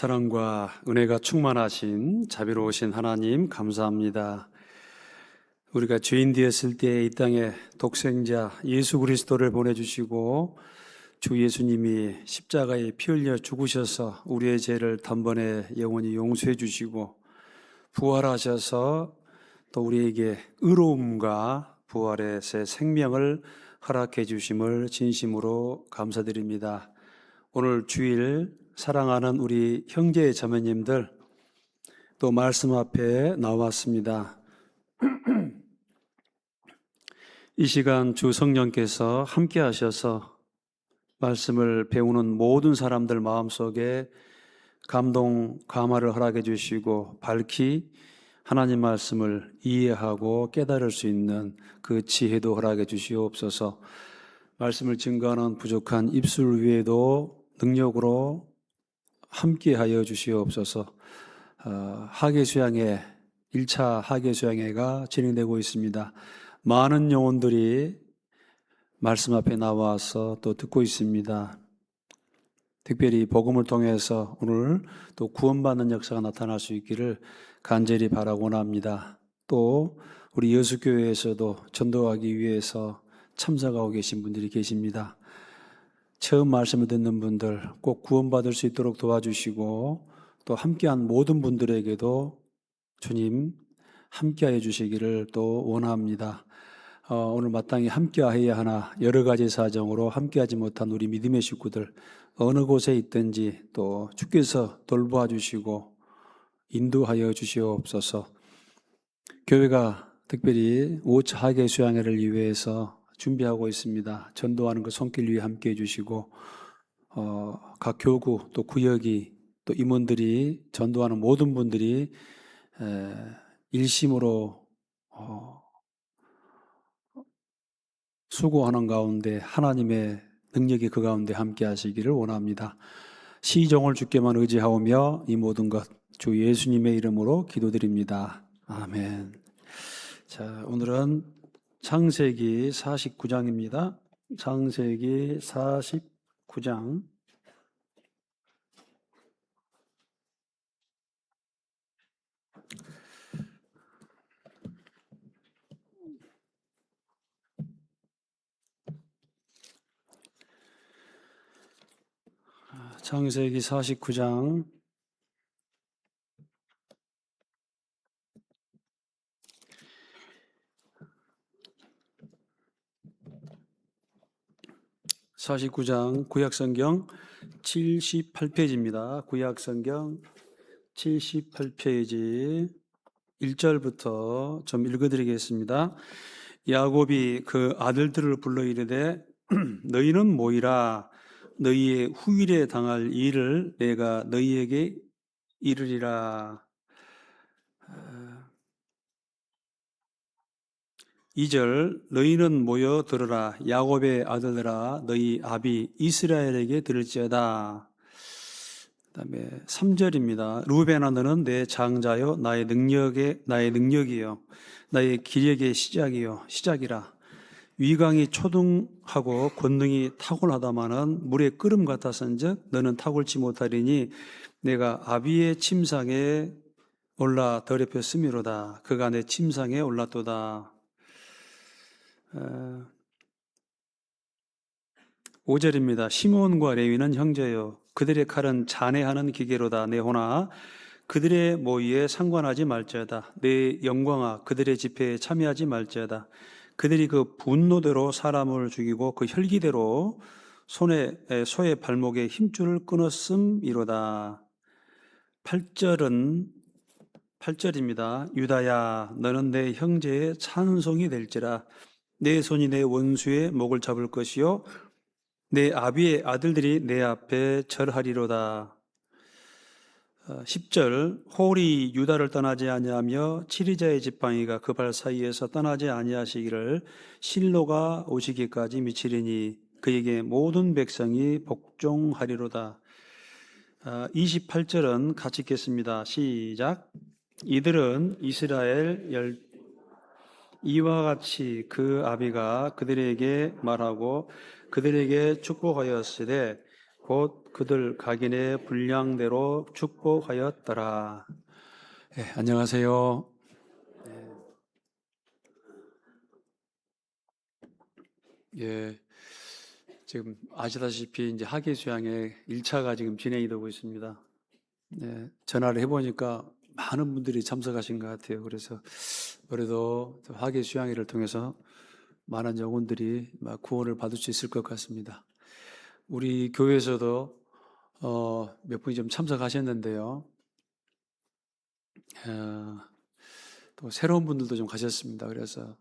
사랑과 은혜가 충만하신 자비로우신 하나님 감사합니다. 우리가 죄인 되었을 때 이 땅에 독생자 예수 그리스도를 보내주시고 주 예수님이 십자가에 피 흘려 죽으셔서 우리의 죄를 단번에 영원히 용서해 주시고 부활하셔서 또 우리에게 의로움과 부활의 새 생명을 허락해 주심을 진심으로 감사드립니다. 오늘 주일 사랑하는 우리 형제 자매님들 또 말씀 앞에 나왔습니다. 이 시간 주 성령께서 함께 하셔서 말씀을 배우는 모든 사람들 마음속에 감동, 감화를 허락해 주시고 밝히 하나님 말씀을 이해하고 깨달을 수 있는 그 지혜도 허락해 주시옵소서. 말씀을 증거하는 부족한 입술 위에도 능력으로 함께하여 주시옵소서. 하계수양회 1차 하계수양회가 진행되고 있습니다. 많은 영혼들이 말씀 앞에 나와서 또 듣고 있습니다. 특별히 복음을 통해서 오늘 또 구원받는 역사가 나타날 수 있기를 간절히 바라곤 합니다. 또 우리 여수교회에서도 전도하기 위해서 참석하고 계신 분들이 계십니다. 처음 말씀을 듣는 분들 꼭 구원받을 수 있도록 도와주시고 또 함께한 모든 분들에게도 주님 함께하여 주시기를 또 원합니다. 오늘 마땅히 함께해야 하나 여러 가지 사정으로 함께하지 못한 우리 믿음의 식구들 어느 곳에 있든지 또 주께서 돌보아 주시고 인도하여 주시옵소서. 교회가 특별히 5차 하계 수양회를 위해서 준비하고 있습니다. 전도하는 그 손길 위에 함께해 주시고 각 교구 또 구역이 또 임원들이 전도하는 모든 분들이 일심으로 수고하는 가운데 하나님의 능력이 그 가운데 함께 하시기를 원합니다. 시종을 주께만 의지하오며 이 모든 것 주 예수님의 이름으로 기도드립니다. 아멘. 자, 오늘은 창세기 49장입니다. 창세기 49장. 창세기 49장 49장 구약성경 78페이지입니다. 구약성경 78페이지 1절부터 좀 읽어드리겠습니다. 야곱이 그 아들들을 불러 이르되 너희는 모이라. 너희의 후일에 당할 일을 내가 너희에게 이르리라. 2절 너희는 모여 들으라. 야곱의 아들들아 너희 아비 이스라엘에게 들을지어다. 그다음에 3절입니다. 루벤아 너는 내 장자요 나의 능력이요 나의 기력의 시작이라. 위강이 초등하고 권능이 탁월하다마는 물의 끓음 같았은즉 너는 탁월치 못하리니 내가 아비의 침상에 올라 더럽혔음이로다. 그가 내 침상에 올랐도다. 5절입니다. 시몬과 레위는 형제요 그들의 칼은 잔해하는 기계로다. 내호나 그들의 모의에 상관하지 말지어다. 내 영광아 그들의 집회에 참여하지 말지어다. 그들이 그 분노대로 사람을 죽이고 그 혈기대로 소의 발목에 힘줄을 끊었음이로다. 8절입니다. 유다야 너는 내 형제의 찬송이 될지라. 내 손이 내 원수의 목을 잡을 것이요 내 아비의 아들들이 내 앞에 절하리로다. 10절 홀이 유다를 떠나지 아니하며 치리자의 지팡이가 그 발 사이에서 떠나지 아니하시기를 실로가 오시기까지 미치리니 그에게 모든 백성이 복종하리로다. 28절은 같이 읽겠습니다. 시작. 이들은 이스라엘 이와 같이 그 아비가 그들에게 말하고 그들에게 축복하였으되 곧 그들 각인의 분량대로 축복하였더라. 네, 안녕하세요. 예, 지금 아시다시피 이제 학예 수양의 1차가 지금 진행이 되고 있습니다. 네, 전화를 해보니까 많은 분들이 참석하신 것 같아요. 그래서 그래도 학예 수양회를 통해서 많은 영혼들이 구원을 받을 수 있을 것 같습니다. 우리 교회에서도 몇 분이 좀 참석하셨는데요. 또 새로운 분들도 좀 가셨습니다. 그래서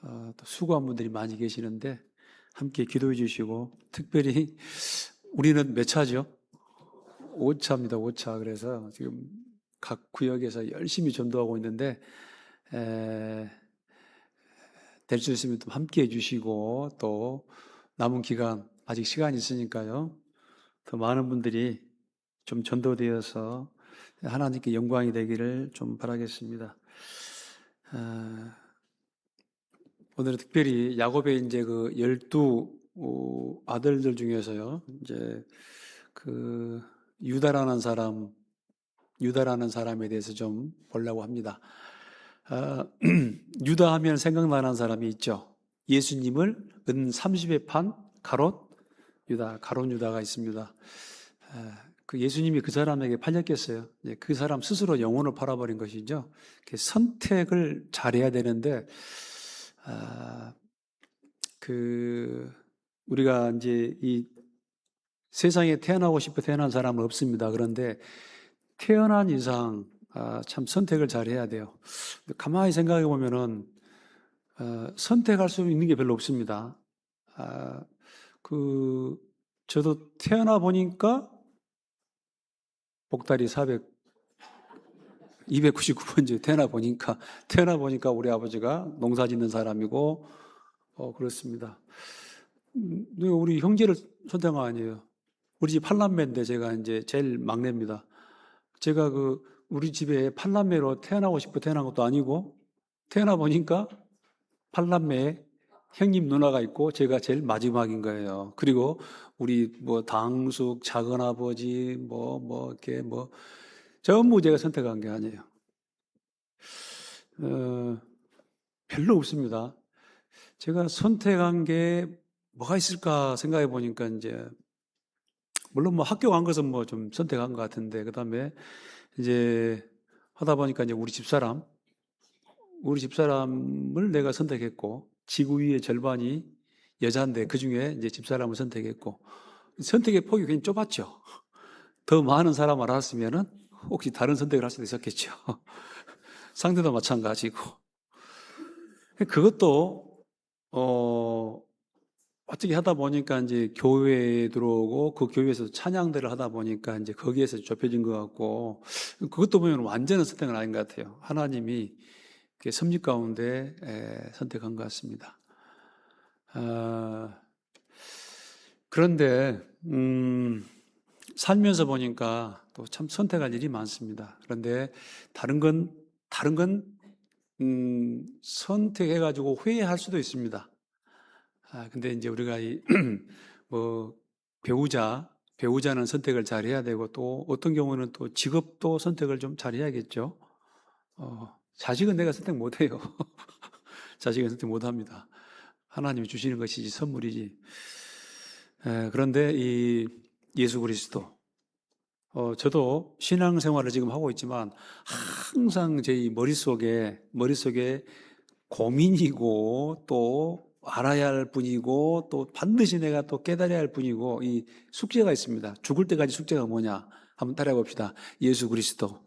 또 수고한 분들이 많이 계시는데 함께 기도해 주시고, 특별히 우리는 몇 차죠? 5차입니다. 5차. 그래서 지금 각 구역에서 열심히 전도하고 있는데 될 수 있으면 좀 함께 해주시고, 또 남은 기간 아직 시간이 있으니까요. 더 많은 분들이 좀 전도되어서 하나님께 영광이 되기를 좀 바라겠습니다. 오늘은 특별히 야곱의 이제 그 12 아들들 중에서요, 이제 그 유다라는 사람에 대해서 좀 보려고 합니다. 유다 하면 생각나는 사람이 있죠. 예수님을 은 30에 판 가롯 유다가 있습니다. 그 예수님이 그 사람에게 팔렸겠어요. 그 사람 스스로 영혼을 팔아버린 것이죠. 선택을 잘해야 되는데, 우리가 이제 이 세상에 태어나고 싶어 태어난 사람은 없습니다. 그런데 태어난 이상 참 선택을 잘해야 돼요. 가만히 생각해 보면은 선택할 수 있는 게 별로 없습니다. 저도 태어나 보니까 복다리 299번째 태어나 보니까 우리 아버지가 농사 짓는 사람이고, 그렇습니다. 우리 형제를 선택한 거 아니에요. 우리 집 8남매인데 제가 이제 제일 막내입니다. 제가 우리 집에 8남매로 태어나고 싶어 태어난 것도 아니고, 태어나 보니까 8남매에 형님 누나가 있고 제가 제일 마지막인 거예요. 그리고 우리 당숙, 작은아버지, 이렇게 전부 제가 선택한 게 아니에요. 별로 없습니다. 제가 선택한 게 뭐가 있을까 생각해 보니까 이제 물론 학교 간 것은 좀 선택한 것 같은데, 그 다음에 이제 하다 보니까 이제 우리 집사람을 내가 선택했고, 지구 위의 절반이 여자인데 그 중에 이제 집사람을 선택했고, 선택의 폭이 굉장히 좁았죠. 더 많은 사람을 알았으면은 혹시 다른 선택을 할 수도 있었겠죠. 상대도 마찬가지고. 그것도 어떻게 하다 보니까 이제 교회에 들어오고, 그 교회에서 찬양들을 하다 보니까 이제 거기에서 좁혀진 것 같고, 그것도 보면 완전한 선택은 아닌 것 같아요. 하나님이 섭리 가운데 선택한 것 같습니다. 그런데 살면서 보니까 또 참 선택할 일이 많습니다. 그런데 다른 건 선택해가지고 후회할 수도 있습니다. 근데 이제 우리가 배우자는 선택을 잘 해야 되고, 또 어떤 경우는 또 직업도 선택을 좀 잘 해야겠죠. 자식은 내가 선택 못 해요. 자식은 선택 못 합니다. 하나님이 주시는 것이지 선물이지. 그런데 이 예수 그리스도, 저도 신앙생활을 지금 하고 있지만 항상 제 머릿속에 고민이고, 또 알아야 할 분이고, 또 반드시 내가 또 깨달아야 할 분이고, 이 숙제가 있습니다. 죽을 때까지 숙제가 뭐냐? 한번 따라해 봅시다. 예수 그리스도.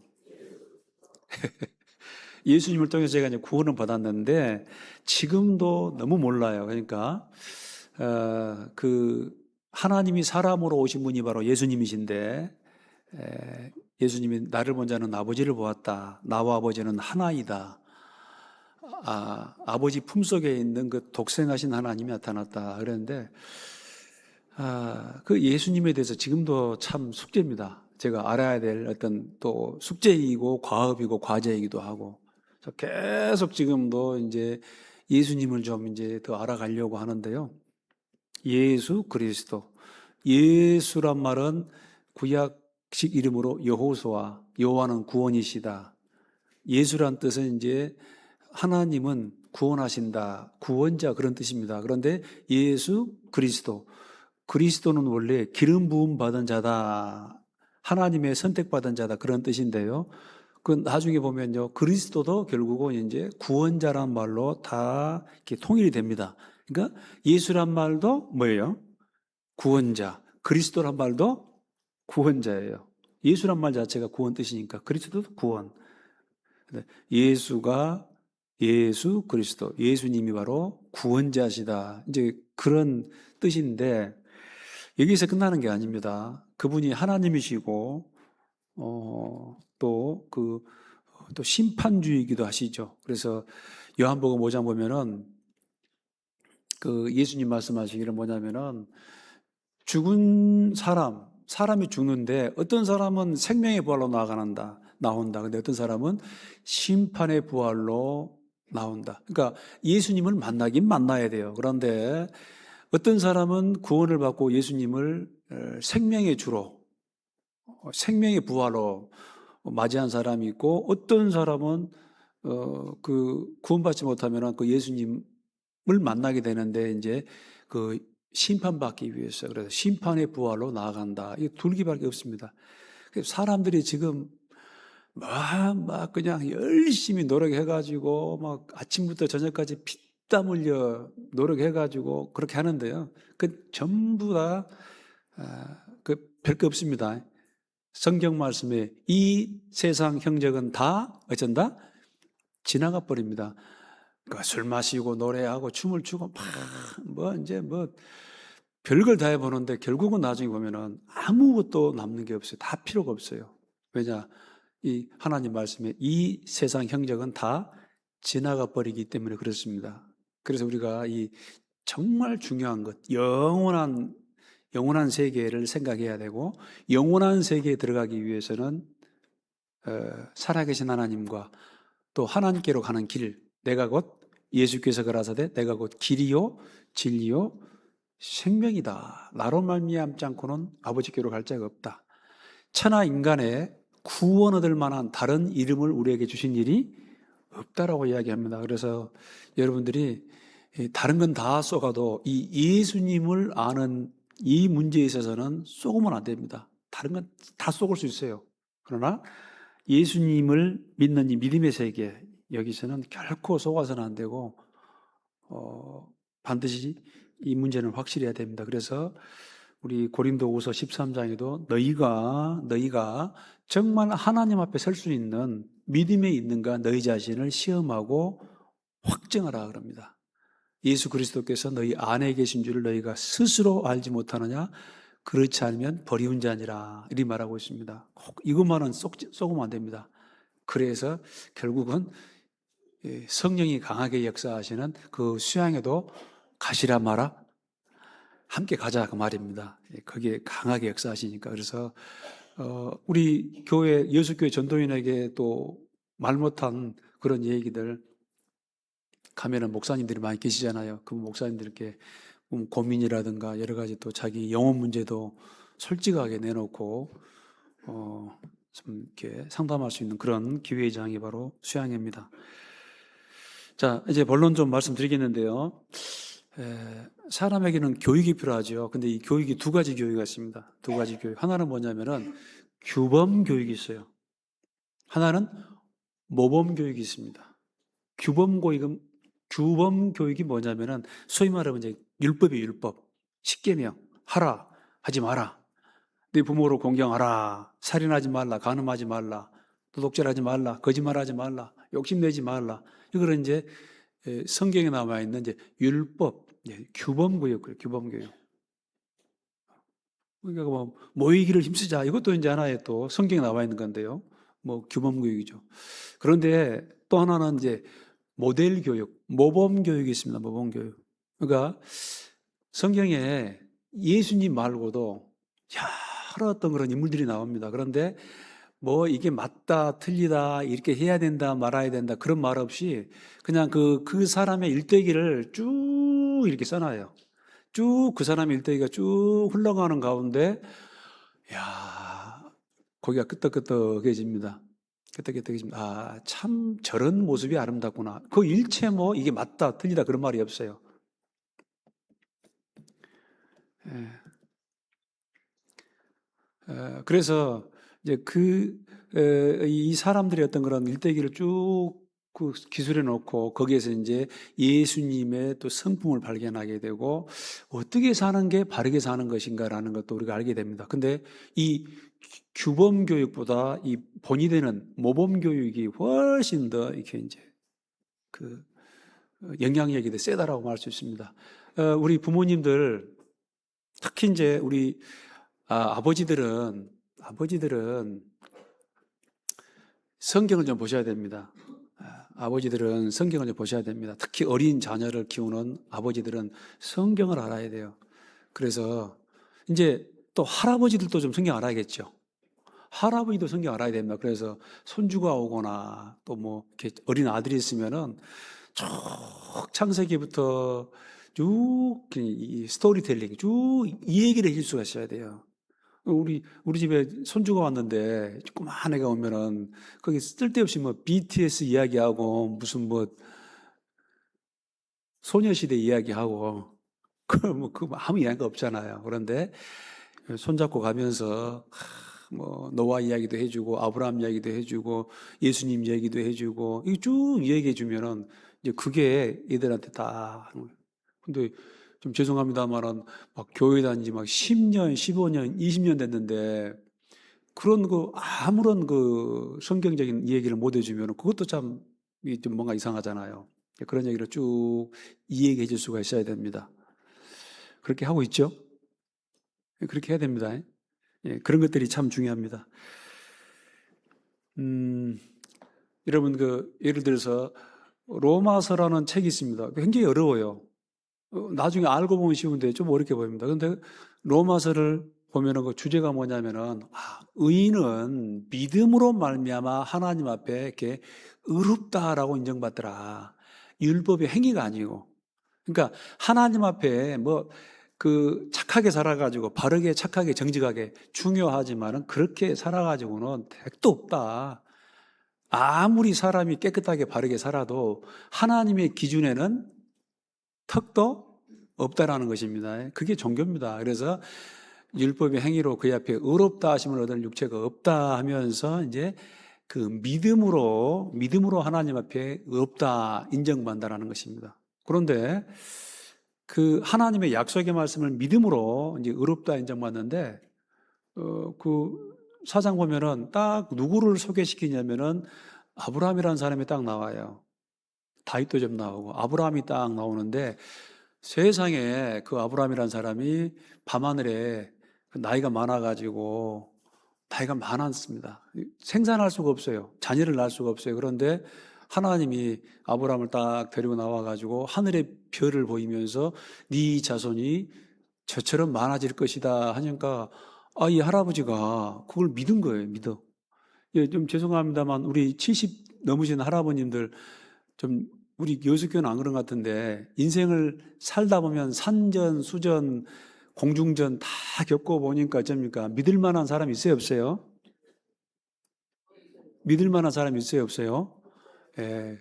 예수님을 통해서 제가 이제 구원을 받았는데 지금도 너무 몰라요. 그러니까 하나님이 사람으로 오신 분이 바로 예수님이신데, 예수님이 나를 본 자는 아버지를 보았다. 나와 아버지는 하나이다. 아버지 품속에 있는 그 독생하신 하나님이 나타났다. 그랬는데 그 예수님에 대해서 지금도 참 숙제입니다. 제가 알아야 될 어떤 또 숙제이고 과업이고 과제이기도 하고, 계속 지금도 이제 예수님을 좀 이제 더 알아가려고 하는데요. 예수 그리스도, 예수란 말은 구약식 이름으로 여호수아, 여호와는 구원이시다. 예수란 뜻은 이제 하나님은 구원하신다, 구원자 그런 뜻입니다. 그런데 예수 그리스도, 그리스도는 원래 기름 부음 받은 자다, 하나님의 선택받은 자다 그런 뜻인데요. 그 나중에 보면요, 그리스도도 결국은 이제 구원자란 말로 다 이렇게 통일이 됩니다. 그러니까 예수란 말도 뭐예요? 구원자. 그리스도란 말도 구원자예요. 예수란 말 자체가 구원 뜻이니까 그리스도도 구원. 예수가 예수 그리스도, 예수님이 바로 구원자시다. 이제 그런 뜻인데 여기서 끝나는 게 아닙니다. 그분이 하나님이시고 또 심판주이기도 하시죠. 그래서 요한복음 5장 보면은 그 예수님 말씀하시기를 뭐냐면은 죽은 사람이 죽는데 어떤 사람은 생명의 부활로 나온다. 근데 어떤 사람은 심판의 부활로 나온다. 그러니까 예수님을 만나긴 만나야 돼요. 그런데 어떤 사람은 구원을 받고 예수님을 생명의 주로, 생명의 부활로 맞이한 사람이 있고, 어떤 사람은 그 구원받지 못하면 그 예수님을 만나게 되는데 이제 그 심판받기 위해서, 그래서 심판의 부활로 나아간다. 이게 둘기밖에 없습니다. 사람들이 지금 막 그냥 열심히 노력해가지고 막 아침부터 저녁까지 피땀 흘려 노력해가지고 그렇게 하는데요. 그 전부 다 별거 없습니다. 성경 말씀에 이 세상 형적은 다 어쩐다? 지나가 버립니다. 그러니까 술 마시고 노래하고 춤을 추고 막 별걸 다 해보는데 결국은 나중에 보면은 아무것도 남는 게 없어요. 다 필요가 없어요. 왜냐? 이 하나님 말씀에 이 세상 형적은 다 지나가 버리기 때문에 그렇습니다. 그래서 우리가 이 정말 중요한 것, 영원한 세계를 생각해야 되고, 영원한 세계에 들어가기 위해서는 살아계신 하나님과 또 하나님께로 가는 길, 내가 곧 예수께서 가라사대 내가 곧 길이요 진리요 생명이다. 나로 말미암지 않고는 아버지께로 갈 자가 없다. 천하 인간의 구원 얻을 만한 다른 이름을 우리에게 주신 일이 없다라고 이야기합니다. 그래서 여러분들이 다른 건 다 쏘가도 이 예수님을 아는 이 문제에 있어서는 쏘으면 안 됩니다. 다른 건 다 쏘을 수 있어요. 그러나 예수님을 믿는 이 믿음의 세계, 여기서는 결코 속아서는 안 되고 반드시 이 문제는 확실해야 됩니다. 그래서 우리 고린도후서 13장에도 너희가 정말 하나님 앞에 설 수 있는 믿음에 있는가 너희 자신을 시험하고 확증하라 그럽니다. 예수 그리스도께서 너희 안에 계신 줄을 너희가 스스로 알지 못하느냐? 그렇지 않으면 버리운 자니라 이렇게 말하고 있습니다. 꼭 이것만은 쏘면 안 됩니다. 그래서 결국은 성령이 강하게 역사하시는 그 수양에도 가시라 마라 함께 가자 그 말입니다. 거기에 강하게 역사하시니까. 그래서 우리 교회 여수교회 전도인에게 또 말 못한 그런 얘기들 가면은 목사님들이 많이 계시잖아요. 그 목사님들께 고민이라든가 여러 가지 또 자기 영혼 문제도 솔직하게 내놓고 좀 이렇게 상담할 수 있는 그런 기회의 장이 바로 수양회입니다. 자, 이제 본론 좀 말씀드리겠는데요. 사람에게는 교육이 필요하죠. 근데 이 교육이 두 가지 교육이 있습니다. 두 가지 교육. 하나는 뭐냐면은 규범 교육이 있어요. 하나는 모범 교육이 있습니다. 규범 교육이 뭐냐면은 소위 말하면 이제 율법이 율법. 십계명. 하라, 하지 마라. 네 부모를 공경하라. 살인하지 말라. 간음하지 말라. 도둑질하지 말라. 거짓말하지 말라. 욕심내지 말라. 이거는 이제 성경에 남아 있는 이제 율법, 규범 교육이에요. 규범 교육. 그러니까 뭐 모이기를 힘쓰자. 이것도 이제 하나의 또 성경에 나와 있는 건데요. 뭐 규범 교육이죠. 그런데 또 하나는 이제 모델 교육, 모범 교육이 있습니다. 모범 교육. 그러니까 성경에 예수님 말고도 여러 어떤 그런 인물들이 나옵니다. 그런데 뭐 이게 맞다, 틀리다, 이렇게 해야 된다, 말아야 된다 그런 말 없이 그냥 그 사람의 일대기를 쭉 이렇게 써놔요. 쭉 그 사람의 일대기가 쭉 흘러가는 가운데, 야, 고개가 끄덕끄덕해집니다. 끄덕끄덕해집니다. 아, 참 저런 모습이 아름답구나. 그 일체 뭐 이게 맞다, 틀리다 그런 말이 없어요. 예. 그래서 이제 이 사람들이 어떤 그런 일대기를 쭉 그 기술해 놓고 거기에서 이제 예수님의 또 성품을 발견하게 되고 어떻게 사는 게 바르게 사는 것인가라는 것도 우리가 알게 됩니다. 근데 이 규범 교육보다 이 본이 되는 모범 교육이 훨씬 더 이렇게 이제 그 영향력이 더 세다라고 말할 수 있습니다. 우리 부모님들 특히 이제 우리 아버지들은 성경을 좀 보셔야 됩니다. 아버지들은 성경을 좀 보셔야 됩니다. 특히 어린 자녀를 키우는 아버지들은 성경을 알아야 돼요. 그래서 이제 또 할아버지들도 좀 성경 알아야겠죠. 할아버지도 성경 알아야 됩니다. 그래서 손주가 오거나 또 뭐 이렇게 어린 아들이 있으면은 쭉 창세기부터 쭉 이 스토리텔링 쭉 이 얘기를 해줄 수가 있어야 돼요. 우리 집에 손주가 왔는데 조그만 애가 오면은 거기 쓸데없이 뭐 BTS 이야기하고 무슨 뭐 소녀시대 이야기하고 그 아무 이야기가 없잖아요. 그런데 손잡고 가면서 뭐 노아 이야기도 해주고 아브라함 이야기도 해주고 예수님 이야기도 해주고 이거 쭉 이야기해 주면은 이제 그게 애들한테 다 하는 거예요. 근데 좀 죄송합니다만은 막 교회 다닌 지 막 10년, 15년, 20년 됐는데 그런 아무런 성경적인 얘기를 못 해주면 그것도 참 좀 뭔가 이상하잖아요. 그런 얘기를 쭉 이야기해 줄 수가 있어야 됩니다. 그렇게 하고 있죠? 그렇게 해야 됩니다. 예, 그런 것들이 참 중요합니다. 여러분 예를 들어서 로마서라는 책이 있습니다. 굉장히 어려워요. 나중에 알고 보면 쉬운데 좀 어렵게 보입니다. 그런데 로마서를 보면은 그 주제가 뭐냐면은 의인은 믿음으로 말미암아 하나님 앞에 이렇게 의롭다라고 인정받더라. 율법의 행위가 아니고. 그러니까 하나님 앞에 착하게 살아가지고 바르게 착하게 정직하게 중요하지만은 그렇게 살아가지고는 택도 없다. 아무리 사람이 깨끗하게 바르게 살아도 하나님의 기준에는 턱도 없다라는 것입니다. 그게 종교입니다. 그래서 율법의 행위로 그의 앞에 의롭다 하심을 얻을 육체가 없다 하면서 이제 그 믿음으로 하나님 앞에 의롭다 인정받는다라는 것입니다. 그런데 그 하나님의 약속의 말씀을 믿음으로 이제 의롭다 인정받는데 그 사장 보면은 딱 누구를 소개시키냐면은 아브라함이라는 사람이 딱 나와요. 다윗도 좀 나오고 아브라함이 딱 나오는데 세상에 그 아브라함이라는 사람이 밤하늘에 나이가 많아가지고 나이가 많았습니다. 생산할 수가 없어요. 자녀를 낳을 수가 없어요. 그런데 하나님이 아브라함을 딱 데리고 나와가지고 하늘의 별을 보이면서 네 자손이 저처럼 많아질 것이다 하니까 이 할아버지가 그걸 믿은 거예요. 믿어. 예, 좀 죄송합니다만 우리 70 넘으신 할아버님들 좀 우리 여수교는 안 그런 것 같은데 인생을 살다 보면 산전, 수전, 공중전 다 겪어보니까 어쩝니까? 믿을 만한 사람 있어요, 없어요? 믿을 만한 사람 있어요, 없어요? 예,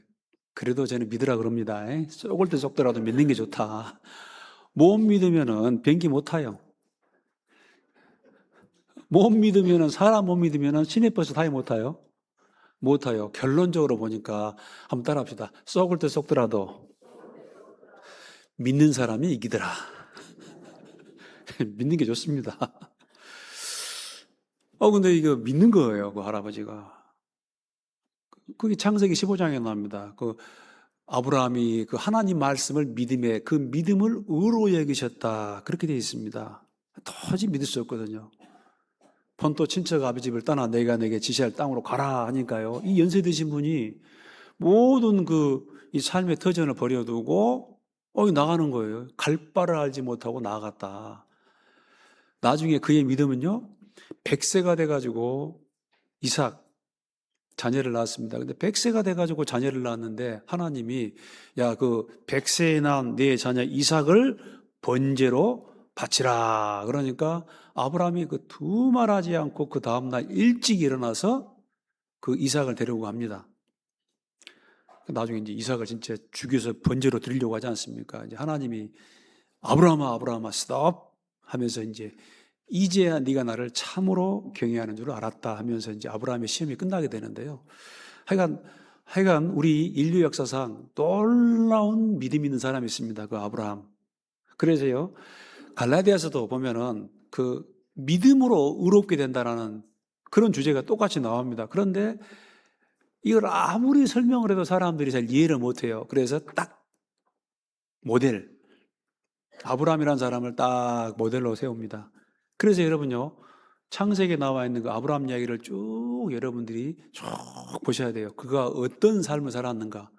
그래도 저는 믿으라 그럽니다. 썩을 때 썩더라도 믿는 게 좋다. 못 믿으면은 변기 못 타요. 못 믿으면은 사람 못 믿으면은 시내버스 타요, 못 타요? 못 타요. 결론적으로 보니까 한번 따라합시다. 썩을 때 썩더라도 믿는 사람이 이기더라. 믿는 게 좋습니다. 근데 이거 믿는 거예요, 그 할아버지가. 그게 창세기 15장에 나옵니다. 아브라함이 그 하나님 말씀을 믿음에 그 믿음을 의로 여기셨다. 그렇게 되어 있습니다. 도저히 믿을 수 없거든요. 본토 친척 아비 집을 떠나 내가 내게 지시할 땅으로 가라 하니까요. 이 연세 드신 분이 모든 이 삶의 터전을 버려두고 나가는 거예요. 갈 바를 알지 못하고 나아갔다. 나중에 그의 믿음은요, 100세가 돼가지고 이삭 자녀를 낳았습니다. 근데 100세가 돼가지고 자녀를 낳았는데 하나님이 야, 100세에 낳은 내 자녀 이삭을 번제로 바치라. 그러니까 아브라함이 그 두말하지 않고 그 다음날 일찍 일어나서 그 이삭을 데리고 갑니다. 나중에 이제 이삭을 진짜 죽여서 번제로 드리려고 하지 않습니까? 이제 하나님이 아브라함아, 아브라함아, 스톱 하면서 이제야 네가 나를 참으로 경외하는 줄 알았다 하면서 이제 아브라함의 시험이 끝나게 되는데요. 하여간 우리 인류 역사상 놀라운 믿음 있는 사람이 있습니다. 그 아브라함. 그래서요, 갈라디아서도 보면은 그 믿음으로 의롭게 된다라는 그런 주제가 똑같이 나옵니다. 그런데 이걸 아무리 설명을 해도 사람들이 잘 이해를 못해요. 그래서 딱 모델, 아브라함이라는 사람을 딱 모델로 세웁니다. 그래서 여러분요, 창세기에 나와 있는 그 아브라함 이야기를 쭉 여러분들이 쭉 보셔야 돼요. 그가 어떤 삶을 살았는가.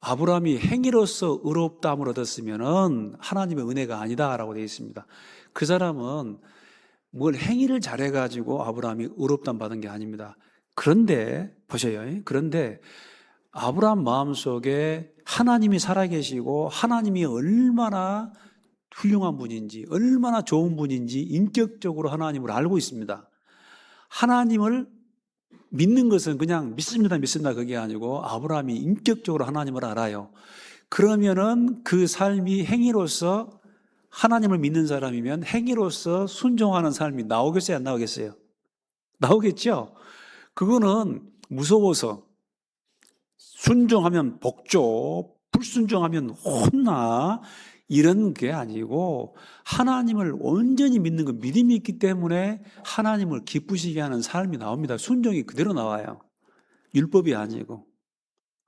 아브라함이 행위로서 의롭다함을 얻었으면은 하나님의 은혜가 아니다라고 되어 있습니다. 그 사람은 뭘 행위를 잘해가지고 아브라함이 의롭다함 받은 게 아닙니다. 그런데 보세요. 그런데 아브라함 마음속에 하나님이 살아계시고 하나님이 얼마나 훌륭한 분인지, 얼마나 좋은 분인지 인격적으로 하나님을 알고 있습니다. 하나님을 믿는 것은 그냥 믿습니다, 믿습니다 그게 아니고 아브라함이 인격적으로 하나님을 알아요. 그러면은 그 삶이 행위로서 하나님을 믿는 사람이면 행위로서 순종하는 삶이 나오겠어요, 안 나오겠어요? 나오겠죠? 그거는 무서워서 순종하면 복조, 불순종하면 혼나 이런 게 아니고 하나님을 온전히 믿는 그 믿음이 있기 때문에 하나님을 기쁘시게 하는 삶이 나옵니다. 순종이 그대로 나와요. 율법이 아니고.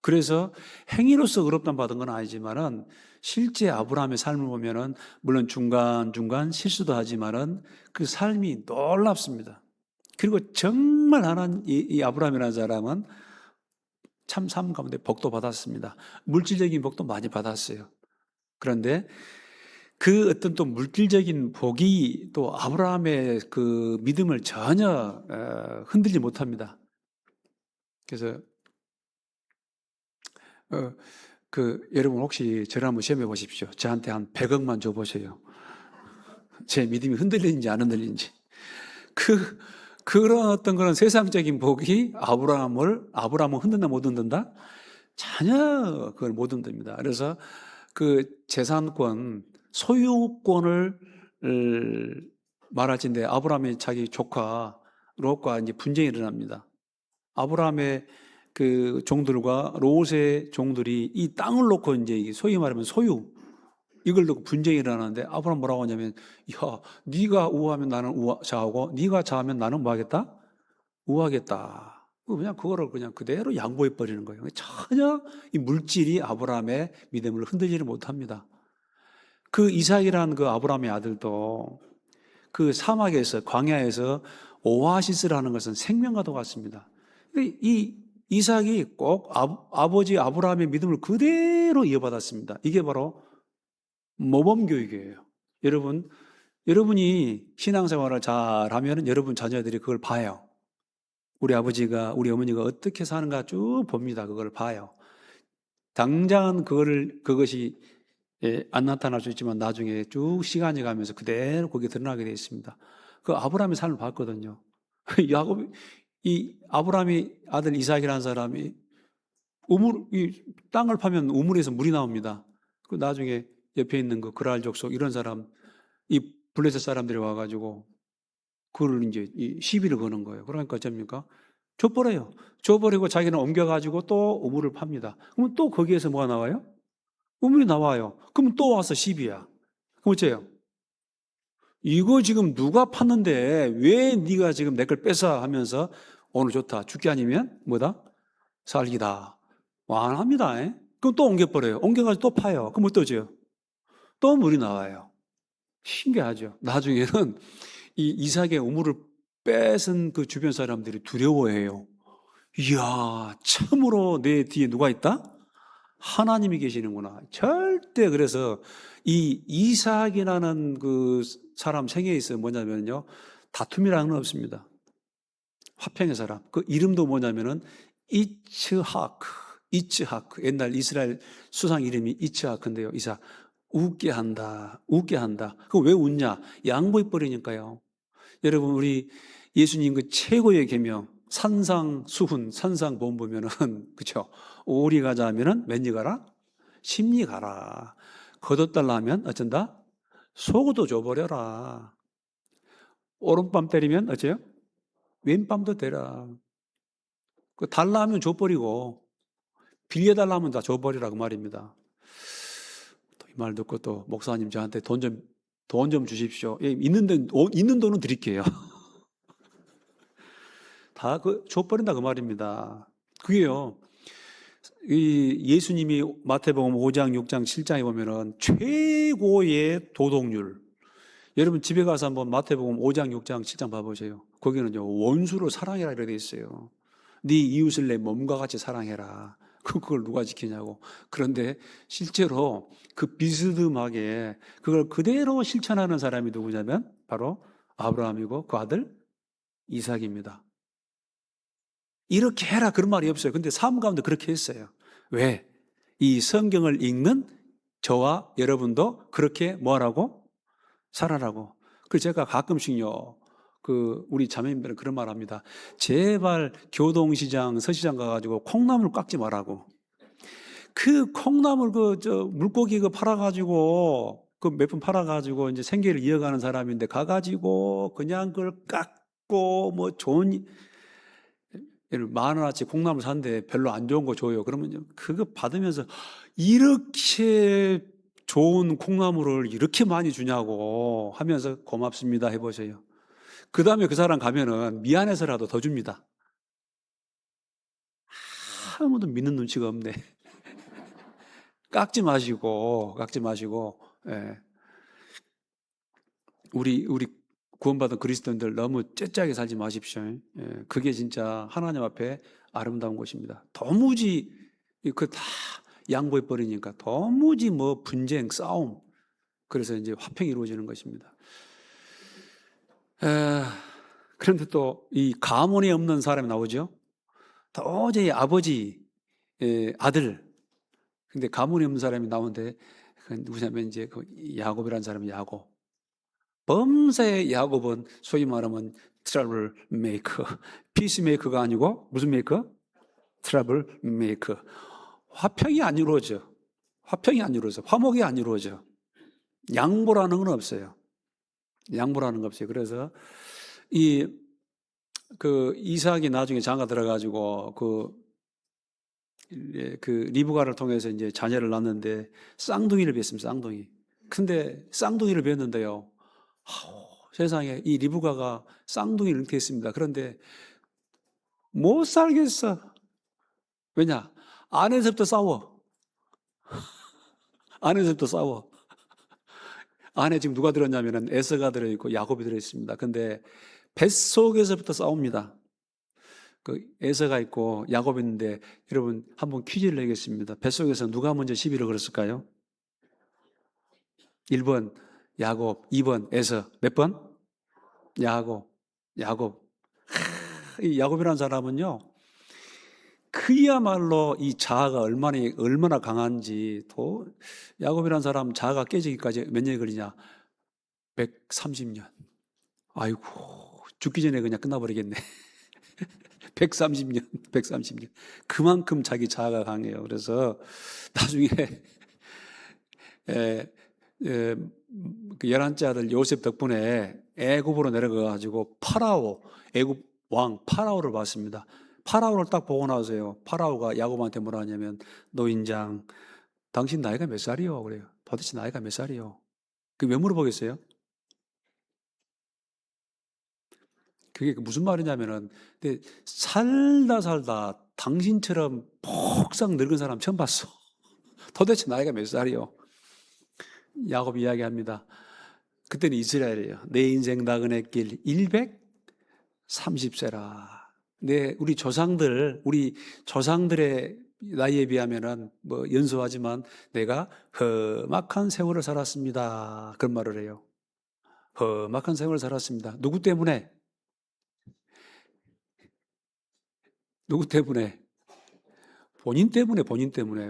그래서 행위로서 의롭다함 받은 건 아니지만은 실제 아브라함의 삶을 보면은 물론 중간중간 실수도 하지만은 그 삶이 놀랍습니다. 그리고 정말 이 아브라함이라는 사람은 참 삶 가운데 복도 받았습니다. 물질적인 복도 많이 받았어요. 그런데 그 어떤 또 물질적인 복이 또 아브라함의 그 믿음을 전혀 흔들지 못합니다. 그래서 여러분 혹시 저를 한번 시험해 보십시오. 저한테 한 100억만 줘 보세요. 제 믿음이 흔들리는지 안 흔들리는지. 그런 어떤 그런 세상적인 복이 아브라함을 흔든다 못 흔든다? 전혀 그걸 못 흔듭니다. 그래서 그 재산권, 소유권을 말할진데 아브라함의 자기 조카 롯과 이제 분쟁이 일어납니다. 아브라함의 그 종들과 롯의 종들이 이 땅을 놓고 이제 소위 말하면 소유 이걸 놓고 분쟁이 일어나는데 아브라함 뭐라고 하냐면 야, 네가 우하면 나는 좌하고 네가 좌하면 나는 뭐 하겠다? 우하겠다. 그냥 그거를 그냥 그대로 양보해 버리는 거예요. 전혀 이 물질이 아브라함의 믿음을 흔들지를 못합니다. 그 이삭이라는 그 아브라함의 아들도 그 사막에서 광야에서 오아시스를 하는 것은 생명과도 같습니다. 이 이삭이 꼭 아버지 아브라함의 믿음을 그대로 이어받았습니다. 이게 바로 모범교육이에요. 여러분이 신앙생활을 잘하면 여러분 자녀들이 그걸 봐요. 우리 아버지가, 우리 어머니가 어떻게 사는가 쭉 봅니다. 그걸 봐요. 당장은 그것이 안 나타날 수 있지만 나중에 쭉 시간이 가면서 그대로 거기에 드러나게 되어 있습니다. 그 아브라함의 삶을 봤거든요. 이 아브라함의 아들 이삭이라는 사람이 이 땅을 파면 우물에서 물이 나옵니다. 그 나중에 옆에 있는 그 그랄 족속 이런 사람, 이 블레셋 사람들이 와가지고 그걸 이제 시비를 거는 거예요. 그러니까 어쩝니까? 줘버려요. 줘버리고 자기는 옮겨가지고 또 우물을 팝니다. 그러면 또 거기에서 뭐가 나와요? 우물이 나와요. 그럼 또 와서 시비야. 그럼 어째요? 이거 지금 누가 팠는데 왜 네가 지금 내 걸 뺏어 하면서 오늘 좋다. 죽기 아니면 뭐다? 살기다. 완합니다. 그럼 또 옮겨버려요. 옮겨가지고 또 파요. 그럼 어떠죠? 또 물이 나와요. 신기하죠. 나중에는 이 이삭의 우물을 뺏은 그 주변 사람들이 두려워해요. 이야, 참으로 내 뒤에 누가 있다? 하나님이 계시는구나. 절대 그래서 이 이삭이라는 그 사람 생애에 있어 뭐냐면요. 다툼이라는 건 없습니다. 화평의 사람. 그 이름도 뭐냐면은 이츠하크. 옛날 이스라엘 수상 이름이 이츠하크인데요. 이삭. 웃게 한다. 웃게 한다. 그럼 왜 웃냐? 양보해 버리니까요. 여러분, 우리 예수님 그 최고의 계명, 산상수훈, 산상보험 보면은, 그쵸? 오리 가자 하면은, 몇 리 가라? 십리 가라. 거뒀달라 하면, 어쩐다? 속어도 줘버려라. 오른밤 때리면, 어째요? 왼밤도 되라. 그 달라 하면 줘버리고, 빌려달라 하면 다 줘버리라. 그 말입니다. 또 이 말 듣고 또, 목사님 저한테 돈 좀 주십시오. 예, 있는 돈은 드릴게요. 다 줘버린다. 그 말입니다. 그게요. 이 예수님이 마태복음 5장, 6장, 7장에 보면은 최고의 도덕률. 여러분 집에 가서 한번 마태복음 5장, 6장, 7장 봐보세요. 거기는요 원수를 사랑해라 이렇게 돼 있어요. 네 이웃을 내 몸과 같이 사랑해라. 그걸 누가 지키냐고. 그런데 실제로 그 비스듬하게 그걸 그대로 실천하는 사람이 누구냐면 바로 아브라함이고 그 아들 이삭입니다. 이렇게 해라 그런 말이 없어요. 근데 삶 가운데 그렇게 했어요. 왜? 이 성경을 읽는 저와 여러분도 그렇게 뭐하라고? 살아라고. 그래서 제가 가끔씩요, 우리 자매님들은 그런 말 합니다. 제발 교동시장, 서시장 가가지고 콩나물 깎지 말라고. 그 콩나물 물고기 팔아가지고, 몇 푼 팔아가지고 이제 생계를 이어가는 사람인데 가가지고 그냥 그걸 깎고 뭐 좋은, 10,000원어치 콩나물 사는데 별로 안 좋은 거 줘요. 그러면 그거 받으면서 이렇게 좋은 콩나물을 이렇게 많이 주냐고 하면서 고맙습니다 해보세요. 그 다음에 그 사람 가면은 미안해서라도 더 줍니다. 아무도 믿는 눈치가 없네. 깎지 마시고, 예. 우리 구원받은 그리스도인들 너무 째짜게 살지 마십시오. 예. 그게 진짜 하나님 앞에 아름다운 것입니다. 도무지 다 양보해 버리니까 도무지 뭐 분쟁, 싸움. 그래서 이제 화평이 이루어지는 것입니다. 그런데 또 이 가문이 없는 사람이 나오죠. 도저히 아버지, 아들. 근데 가문이 없는 사람이 나오는데 누구냐면 이제 야곱이라는 사람이 야곱. 범사의 야곱은 소위 말하면 트러블 메이커, 피스 메이커가 아니고 무슨 메이커? 트러블 메이커. 화평이 안 이루어져. 화목이 안 이루어져. 양보라는 건 없어요. 양보라는 거 없어요. 그래서 이삭이 나중에 장가 들어가지고 리브가를 통해서 이제 자녀를 낳는데 쌍둥이를 뵀습니다. 쌍둥이. 근데 쌍둥이를 뵀는데요. 세상에 이 리브가가 쌍둥이를 잉태했습니다. 그런데 못 살겠어. 왜냐? 아내서부터 싸워. 안에 지금 누가 들었냐면은 에서가 들어있고 야곱이 들어있습니다. 근데 뱃속에서부터 싸웁니다. 에서가 있고 야곱이 있는데 여러분 한번 퀴즈를 내겠습니다. 뱃속에서 누가 먼저 시비를 걸었을까요? 1번 야곱, 2번 에서. 몇 번? 야곱. 이 야곱이라는 사람은요, 그야말로 이 자아가 얼마나 강한지, 야곱이라는 사람 자아가 깨지기까지 몇 년이 걸리냐? 130년. 아이고, 죽기 전에 그냥 끝나버리겠네. 130년. 그만큼 자기 자아가 강해요. 그래서 나중에, 그 11째 아들 요셉 덕분에 애굽으로 내려가가지고 애굽 왕 파라오를 봤습니다. 파라오를 딱 보고 나서요. 파라오가 야곱한테 뭐라 하냐면, 노인장, 당신 나이가 몇 살이요? 그래요. 도대체 나이가 몇 살이요? 왜 물어보겠어요? 그게 무슨 말이냐면은, 근데 살다 당신처럼 폭삭 늙은 사람 처음 봤어. 도대체 나이가 몇 살이요? 야곱이 이야기합니다. 그때는 이스라엘이에요. 내 인생 나그네 길 130세라. 우리 조상들의 나이에 비하면은 뭐 연소하지만 내가 험악한 세월을 살았습니다. 그런 말을 해요. 험악한 세월을 살았습니다. 누구 때문에? 본인 때문에.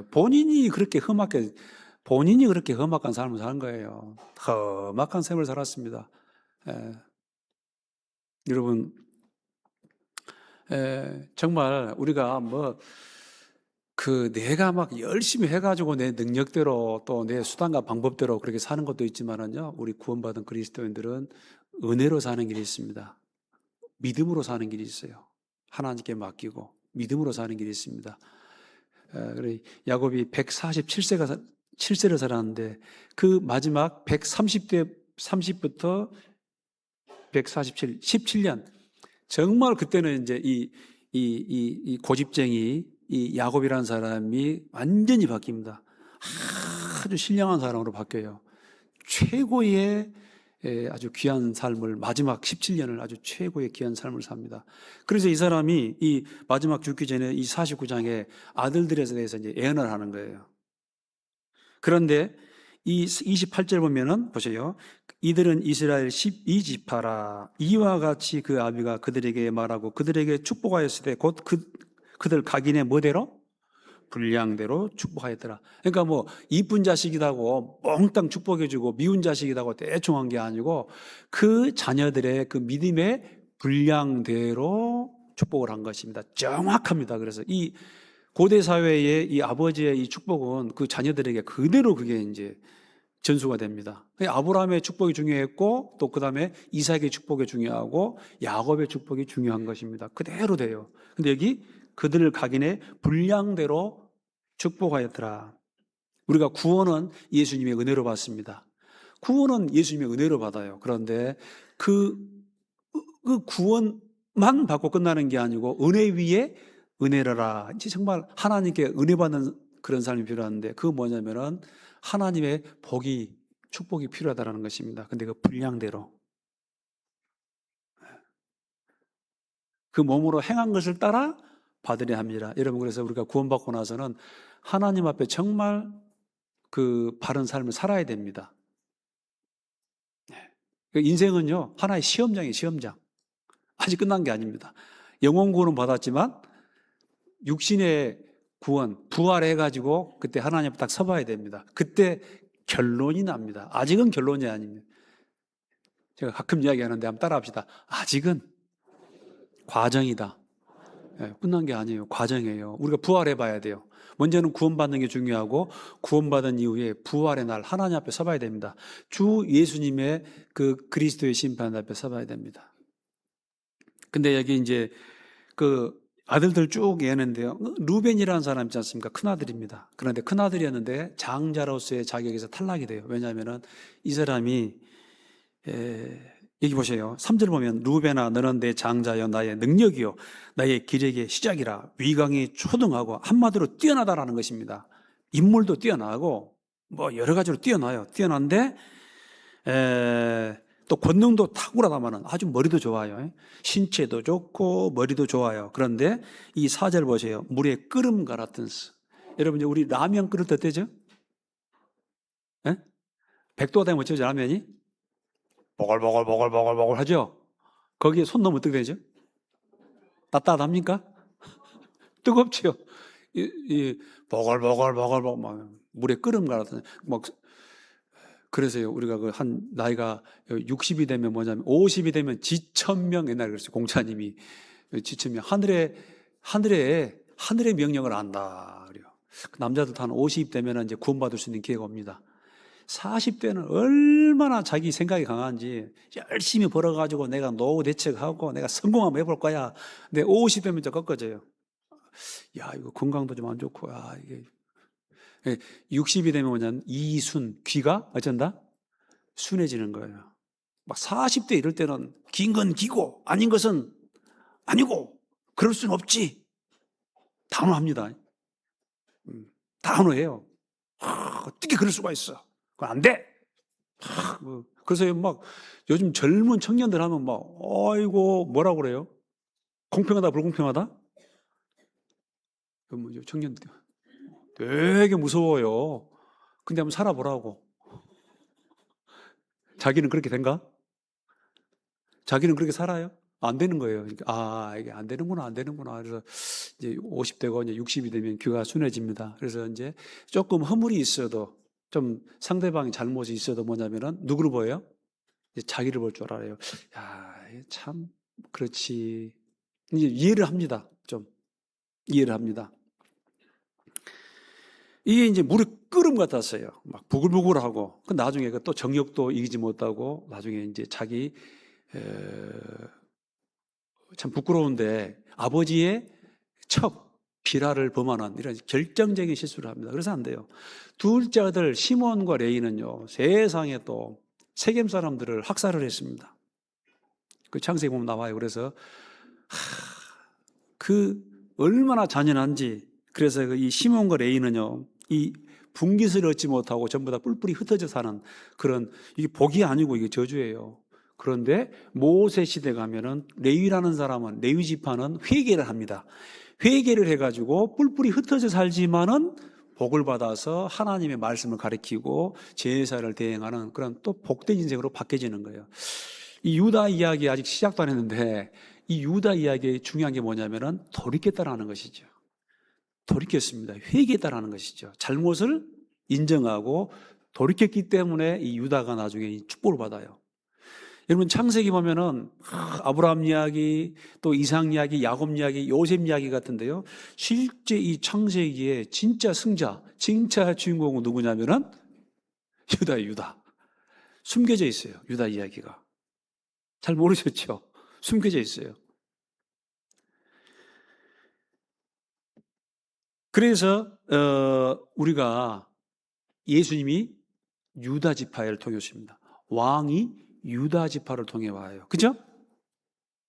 본인이 그렇게 험하게 본인이 그렇게 험악한 삶을 사는 거예요. 험악한 삶을 살았습니다. 여러분, 정말 우리가 내가 막 열심히 해가지고 내 능력대로 또 내 수단과 방법대로 그렇게 사는 것도 있지만은요, 우리 구원받은 그리스도인들은 은혜로 사는 길이 있습니다. 믿음으로 사는 길이 있어요. 하나님께 맡기고 믿음으로 사는 길이 있습니다. 그래, 야곱이 147세를 살았는데 그 마지막 30부터 147, 17년. 정말 그때는 이제 이 고집쟁이 이 야곱이라는 사람이 완전히 바뀝니다. 아주 신령한 사람으로 바뀌어요. 최고의 아주 귀한 삶을, 마지막 17년을 아주 최고의 귀한 삶을 삽니다. 그래서 이 사람이 이 마지막 죽기 전에 이 49장에 아들들에 대해서 이제 예언을 하는 거예요. 그런데 이 28절 보면은 보세요. 이들은 이스라엘 12지파라. 이와 같이 그 아비가 그들에게 말하고 그들에게 축복하였을 때 곧 그들 각인의 뭐대로? 분량대로 축복하였더라. 그러니까 이쁜 자식이라고 몽땅 축복해주고 미운 자식이라고 대충 한 게 아니고 그 자녀들의 그 믿음의 분량대로 축복을 한 것입니다. 정확합니다. 그래서 이 고대 사회의 이 아버지의 이 축복은 그 자녀들에게 그대로 그게 이제 전수가 됩니다. 아브라함의 축복이 중요했고 또 그 다음에 이삭의 축복이 중요하고 야곱의 축복이 중요한 것입니다. 그대로 돼요. 근데 여기 그들을 각인의 분량대로 축복하였더라. 우리가 구원은 예수님의 은혜로 받습니다. 구원은 예수님의 은혜로 받아요. 그런데 그 구원만 받고 끝나는 게 아니고 은혜 위에 은혜라라. 이제 정말 하나님께 은혜 받는 그런 삶이 필요한데 그 뭐냐면은 하나님의 복이 축복이 필요하다는 것입니다. 근데 그 분량대로 그 몸으로 행한 것을 따라 받으려 합니다. 여러분, 그래서 우리가 구원받고 나서는 하나님 앞에 정말 그 바른 삶을 살아야 됩니다. 인생은요, 하나의 시험장이에요, 시험장. 아직 끝난 게 아닙니다. 영혼 구원은 받았지만 육신의 구원, 부활해가지고 그때 하나님 앞에 딱 서봐야 됩니다. 그때 결론이 납니다. 아직은 결론이 아닙니다. 제가 가끔 이야기하는데 한번 따라합시다. 아직은 과정이다. 끝난 게 아니에요. 과정이에요. 우리가 부활해 봐야 돼요. 먼저는 구원받는 게 중요하고 구원받은 이후에 부활의 날 하나님 앞에 서봐야 됩니다. 주 예수님의 그 그리스도의 심판 앞에 서봐야 됩니다. 근데 여기 이제 그 아들들 쭉 얘는데요. 루벤이라는 사람 있지 않습니까? 큰아들입니다. 그런데 큰아들이었는데 장자로서의 자격에서 탈락이 돼요. 왜냐하면 이 사람이 여기 보세요. 3절 보면 루벤아 너는 내 장자여 나의 능력이요 나의 기력의 시작이라. 위강이 초등하고 한마디로 뛰어나다라는 것입니다. 인물도 뛰어나고 여러 가지로 뛰어나요. 뛰어난데 또 권능도 탁월하다마는 아주 머리도 좋아요. 신체도 좋고 머리도 좋아요. 그런데 이 4절 보세요. 물에 끓음 갈았던 스. 여러분 우리 라면 끓을 때 어때죠? 100도가 되면 어쩌죠 라면이? 보글보글 하죠? 거기에 손 넣으면 어떻게 되죠? 따뜻합니까? 뜨겁죠? 보글보글 막 물에 끓음 갈았던 그래서요, 우리가 나이가 60이 되면 뭐냐면, 50이 되면 지천명, 옛날에 그랬어요. 공차님이. 지천명. 하늘의 명령을 안다. 그래요. 남자들도 한 50 되면 이제 구원받을 수 있는 기회가 옵니다. 40대는 얼마나 자기 생각이 강한지 열심히 벌어가지고 내가 노후 대책하고 내가 성공 한번 해볼 거야. 근데 50 되면 이제 꺾어져요. 야, 이거 건강도 좀 안 좋고, 이게. 60이 되면 뭐냐면 이순, 귀가 어쩐다? 순해지는 거예요. 막 40대 이럴 때는 긴 건 기고 아닌 것은 아니고 그럴 수는 없지. 단호합니다. 단호해요. 어떻게 그럴 수가 있어? 그건 안 돼. 그래서 막 요즘 젊은 청년들 하면 막 아이고 뭐라고 그래요? 공평하다 불공평하다? 청년들 되게 무서워요. 근데 한번 살아보라고. 자기는 그렇게 된가? 자기는 그렇게 살아요? 안 되는 거예요. 그러니까, 이게 안 되는구나. 그래서 이제 50대고 이제 60이 되면 귀가 순해집니다. 그래서 이제 조금 허물이 있어도 좀 상대방이 잘못이 있어도 뭐냐면은 누구를 보여요? 이제 자기를 볼 줄 알아요. 야, 참 그렇지. 이제 이해를 합니다. 좀 이해를 합니다. 이게 이제 물이 끓음 같았어요. 막 부글부글하고. 그 나중에 그 또 정욕도 이기지 못하고 나중에 이제 자기 참 부끄러운데 아버지의 첩 비라를 범하는 이런 결정적인 실수를 합니다. 그래서 안 돼요. 둘째 아들 시몬과 레이는요 세상에 또 세겜 사람들을 학살을 했습니다. 그 창세기 보면 나와요. 그래서 그 얼마나 잔인한지. 그래서 이 시몬과 레이는요 이 분깃을 얻지 못하고 전부 다 뿔뿔이 흩어져 사는 그런, 이게 복이 아니고 이게 저주예요. 그런데 모세 시대 가면은 레위라는 사람은, 레위 지파는 회개를 합니다. 회개를 해가지고 뿔뿔이 흩어져 살지만은 복을 받아서 하나님의 말씀을 가리키고 제사를 대행하는 그런 또 복된 인생으로 바뀌어지는 거예요. 이 유다 이야기 아직 시작도 안 했는데 이 유다 이야기의 중요한 게 뭐냐면은 돌이켰다라는 것이죠. 돌이켰습니다. 회개했다라는 것이죠. 잘못을 인정하고 돌이켰기 때문에 이 유다가 나중에 이 축복을 받아요. 여러분 창세기 보면은 아브라함 이야기, 또 이삭 이야기, 야곱 이야기, 요셉 이야기 같은데요. 실제 이 창세기의 진짜 승자, 진짜 주인공은 누구냐면은 유다예요. 유다. 숨겨져 있어요. 유다 이야기가. 잘 모르셨죠? 숨겨져 있어요. 그래서 우리가 예수님이 유다 지파를 통해 오십니다. 왕이 유다 지파를 통해 와요. 그죠?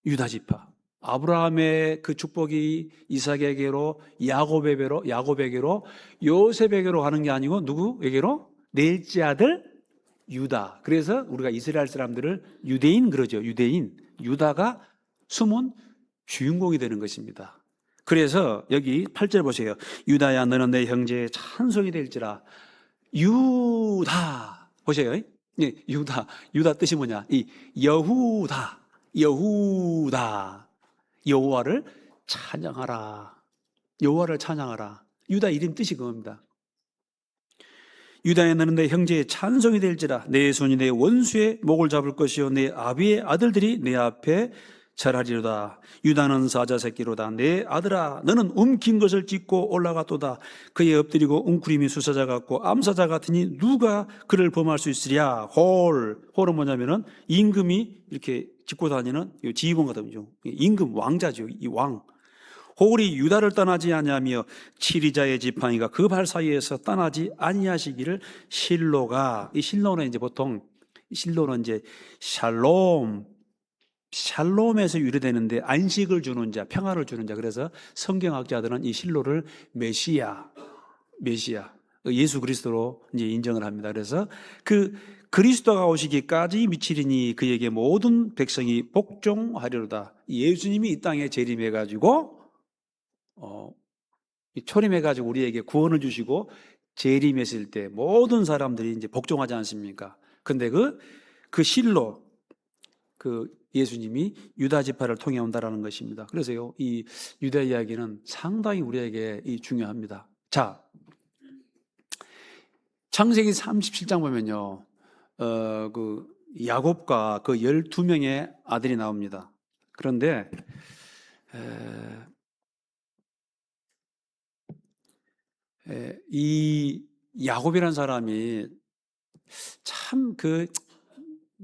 유다 지파. 아브라함의 그 축복이 이삭에게로, 야곱에게로, 요셉에게로 가는 게 아니고 누구에게로? 넷째 아들 유다. 그래서 우리가 이스라엘 사람들을 유대인 그러죠. 유대인. 유다가 숨은 주인공이 되는 것입니다. 그래서 여기 8절 보세요. 유다야 너는 내 형제의 찬송이 될지라. 유다 보세요. 예, 유다 뜻이 뭐냐? 이 여후다 여호와를 찬양하라. 여호와를 찬양하라. 유다 이름 뜻이 그겁니다. 유다야 너는 내 형제의 찬송이 될지라. 내 손이 내 원수의 목을 잡을 것이요 내 아비의 아들들이 내 앞에 절하리로다. 유다는 사자 새끼로다. 내 아들아 너는 움킨 것을 찢고 올라갔도다. 그의 엎드리고 웅크림이 수사자 같고 암사자 같으니 누가 그를 범할 수 있으랴. 홀은 뭐냐면은 임금이 이렇게 짚고 다니는 지휘봉 같은 임금 왕자죠. 이 왕. 홀이 유다를 떠나지 아니하며 치리자의 지팡이가 그 발 사이에서 떠나지 아니하시기를. 실로가, 이 실로는 이제 보통 실로는 이제 샬롬에서 유래되는데 안식을 주는 자, 평화를 주는 자. 그래서 성경학자들은 이 실로를 메시아, 예수 그리스도로 이제 인정을 합니다. 그래서 그 그리스도가 오시기까지 미치리니 그에게 모든 백성이 복종하리로다. 예수님이 이 땅에 재림해 가지고 초림해 가지고 우리에게 구원을 주시고 재림했을 때 모든 사람들이 이제 복종하지 않습니까? 근데 그 실로, 그 예수님이 유다 지파를 통해 온다라는 것입니다. 그래서요, 이 유다 이야기는 상당히 우리에게 중요합니다. 자, 창세기 37장 보면요, 그 야곱과 그 12명의 아들이 나옵니다. 그런데 이 야곱이라는 사람이 참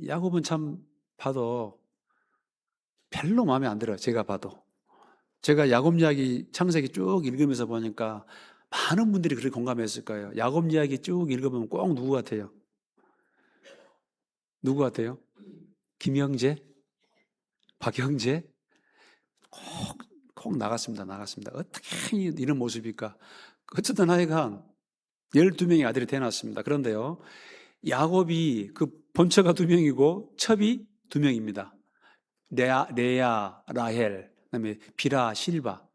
야곱은 참 봐도 별로 마음에 안 들어요. 제가 봐도. 제가 야곱 이야기 창세기 쭉 읽으면서 보니까 많은 분들이 그렇게 공감했을 거예요. 야곱 이야기 쭉 읽으면 꼭 누구 같아요? 누구 같아요? 김형제? 박형제? 꼭 나갔습니다. 어떻게 이런 모습일까? 어쨌든 하여간 12명의 아들이 태어났습니다. 그런데요, 야곱이 그 본처가 2명이고 첩이 2명입니다. 레아, 라헬, 그다음에 비라, 실바.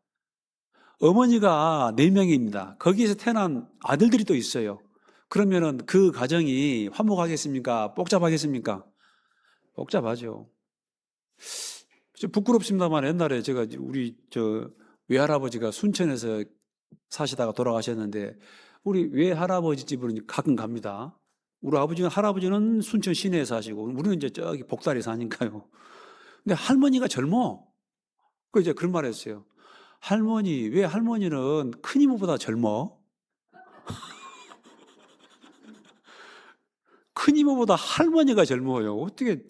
어머니가 4명입니다. 거기에서 태어난 아들들이 또 있어요. 그러면은 그 가정이 화목하겠습니까? 복잡하겠습니까? 복잡하죠. 좀 부끄럽습니다만 옛날에 제가 우리 외할아버지가 순천에서 사시다가 돌아가셨는데 우리 외할아버지 집으로 가끔 갑니다. 우리 할아버지는 순천 시내에 사시고, 우리는 이제 저기 복달에 사니까요. 근데 할머니가 젊어. 그 이제 그런 말 했어요. 왜 할머니는 큰 이모보다 젊어? 큰 이모보다 할머니가 젊어요. 어떻게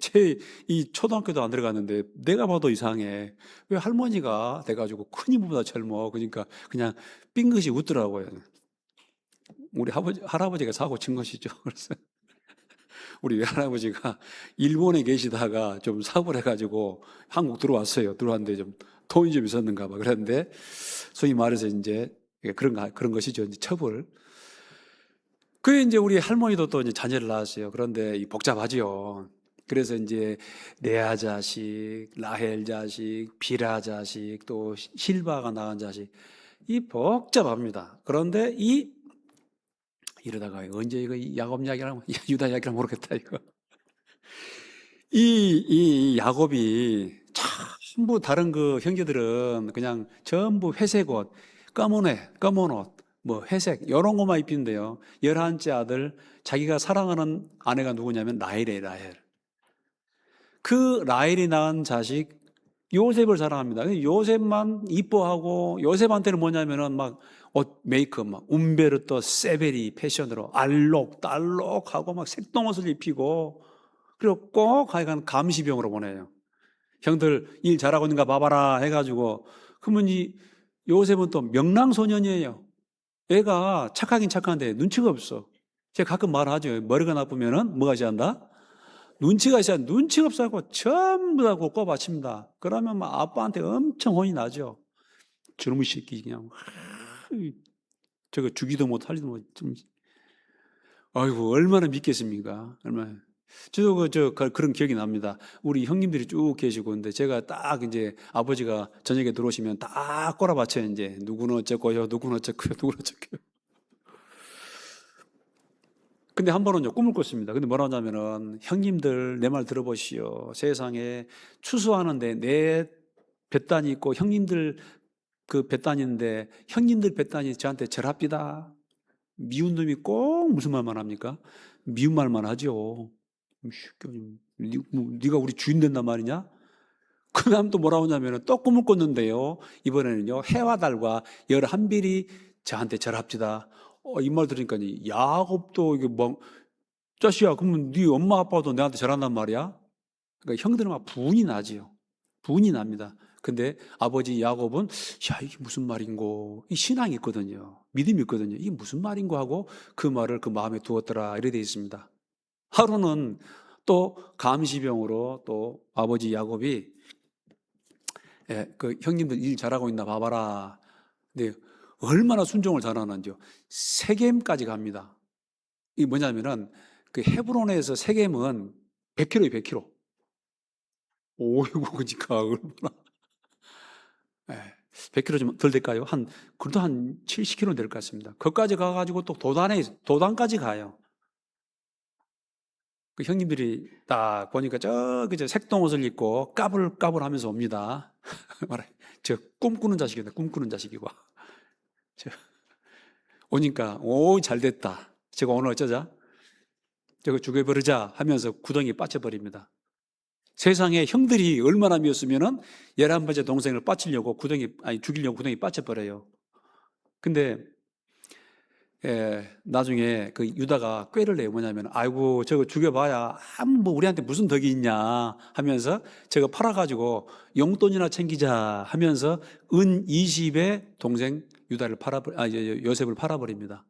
이 초등학교도 안 들어갔는데 내가 봐도 이상해. 왜 할머니가 돼가지고 큰 이모보다 젊어? 그러니까 그냥 삥긋이 웃더라고요. 우리 할아버지가 사고 친 것이죠. 그래서 우리 외할아버지가 일본에 계시다가 좀 사고를 해가지고 한국 들어왔어요. 들어왔는데 좀 돈이 좀 있었는가 봐. 그런데 소위 말해서 이제 그런 것이죠. 이제 처벌. 그게 이제 우리 할머니도 또 이제 자녀를 낳았어요. 그런데 이 복잡하지요. 그래서 이제 레아 자식, 라헬 자식, 빌하 자식, 또 실바가 낳은 자식, 이 복잡합니다. 그런데 이러다가 언제 이거 야곱 이야기를 하면 유다 이야기를 모르겠다 이거. 이 야곱이 전부 다른 그 형제들은 그냥 전부 회색 옷, 검은 옷, 뭐 회색 이런 것만 입힌대요. 11째 아들, 자기가 사랑하는 아내가 누구냐면 라헬이에요. 그 라헬이 낳은 자식 요셉을 사랑합니다. 요셉만 이뻐하고, 요셉한테는 뭐냐면은 막 옷 메이크업 막 움베르토 세베리 패션으로 알록달록하고 막 색동옷을 입히고, 그리고 꼭 하여간 감시병으로 보내요. 형들 일 잘하고 있는가 봐봐라 해가지고. 그러면 이 요셉은 또 명랑소년이에요. 애가 착하긴 착한데 눈치가 없어. 제가 가끔 말하죠. 머리가 나쁘면은 뭐가 시한다? 눈치가 없어갖고 전부 다 꼽아칩니다. 그러면 막 아빠한테 엄청 혼이 나죠. 저놈의 새끼 그냥 저거 주기도 못 하지도 못. 아이고 얼마나 믿겠습니까? 얼마나. 저도 그런 기억이 납니다. 우리 형님들이 쭉 계시고, 근데 제가 딱 이제 아버지가 저녁에 들어오시면 딱 꼬라박혀요. 이제 누구는 어쩌고요, 누구는 어쩌고요, 누구는 어쩌고요. 근데 한 번은요 꿈을 꿨습니다. 근데 뭐라고 하냐면은, 형님들 내 말 들어보시오. 세상에 추수하는데 내 뱃단이 있고 형님들 그 뱃단인데, 형님들 뱃단이 저한테 절합디다. 미운 놈이 꼭 무슨 말만 합니까? 미운 말만 하죠. 네가 우리 주인 된단 말이냐? 그 다음 또 뭐라고 하냐면 또 꿈을 꿨는데요. 이번에는요 해와 달과 11별이 저한테 절합지다. 이 말 들으니까 야곱도 이게 뭐 자식아 그러면 네 엄마 아빠도 내한테 절한단 말이야? 그러니까 형들은 막 분이 나지요. 분이 납니다. 근데 아버지 야곱은 야 이게 무슨 말인고, 이 신앙이 있거든요. 믿음이 있거든요. 이게 무슨 말인고 하고 그 말을 그 마음에 두었더라 이래 돼 있습니다. 하루는 또 감시병으로 또 아버지 야곱이 그 형님들 일 잘하고 있나 봐봐라. 근데 얼마나 순종을 잘하는지요. 세겜까지 갑니다. 이게 뭐냐면은 그 헤브론에서 세겜은 100km에 100km. 오이고 그러니까 얼마나 100km 좀 덜 될까요? 그래도 한 70km 될 것 같습니다. 거기까지 가가지고 또 도단까지 가요. 그 형님들이 딱 보니까 저기 색동옷을 입고 까불까불 하면서 옵니다. 말해, 저 꿈꾸는 자식이다, 꿈꾸는 자식이고. 오니까, 잘 됐다. 제가 오늘 어쩌자? 저거 죽여버리자 하면서 구덩이에 빠져버립니다. 세상에 형들이 얼마나 미웠으면은 11번째 동생을 죽이려고 구덩이에 빠져버려요. 근데 나중에 그 유다가 꾀를 내요. 뭐냐면, 아이고, 저거 죽여봐야, 뭐, 우리한테 무슨 덕이 있냐 하면서 저거 팔아가지고 용돈이나 챙기자 하면서 은 20에 동생 요셉을 팔아버립니다.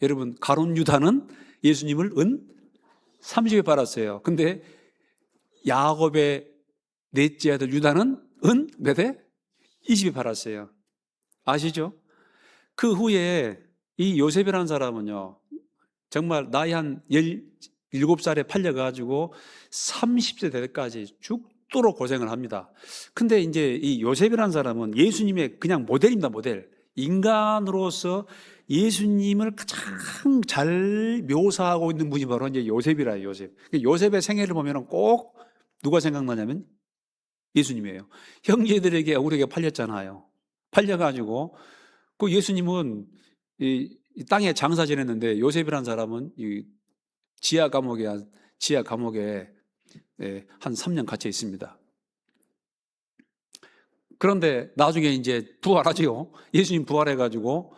여러분, 가룟 유다는 예수님을 은 30에 팔았어요. 근데 야곱의 넷째 아들 유다는 은 몇 에? 20에 팔았어요. 아시죠? 그 후에 이 요셉이라는 사람은요, 정말 나이 한 17살에 팔려가지고 30세 될 때까지 죽도록 고생을 합니다. 근데 이제 이 요셉이라는 사람은 예수님의 그냥 모델입니다, 모델. 인간으로서 예수님을 가장 잘 묘사하고 있는 분이 바로 이제 요셉이라, 요셉. 요셉의 생애를 보면 꼭 누가 생각나냐면 예수님이에요. 형제들에게 우리에게 팔렸잖아요. 팔려가지고 그 예수님은 이 땅에 장사 지냈는데 요셉이라는 사람은 이 지하 감옥에 한 3년 갇혀 있습니다. 그런데 나중에 이제 부활하지요. 예수님 부활해가지고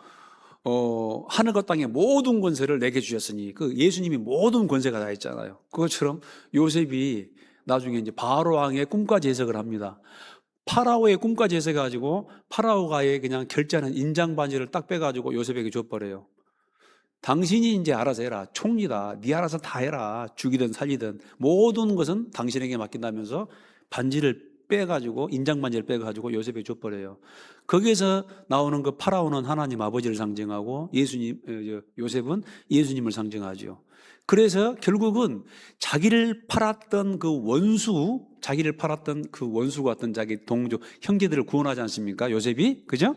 하늘과 땅의 모든 권세를 내게 주셨으니 그 예수님이 모든 권세가 다 있잖아요. 그것처럼 요셉이 나중에 이제 바로 왕의 꿈까지 해석을 합니다. 파라오의 꿈까지 해석해가지고 파라오가 그냥 결제하는 인장 반지를 딱 빼가지고 요셉에게 줘버려요. 당신이 이제 알아서 해라. 총리다. 네 알아서 다 해라. 죽이든 살리든 모든 것은 당신에게 맡긴다면서 반지를 빼가지고 인장 반지를 빼가지고 요셉에게 줘버려요. 거기에서 나오는 그 파라오는 하나님 아버지를 상징하고 요셉은 예수님을 상징하죠. 그래서 결국은 자기를 팔았던 그 원수가 어떤 자기 동족 형제들을 구원하지 않습니까? 요셉이 그죠?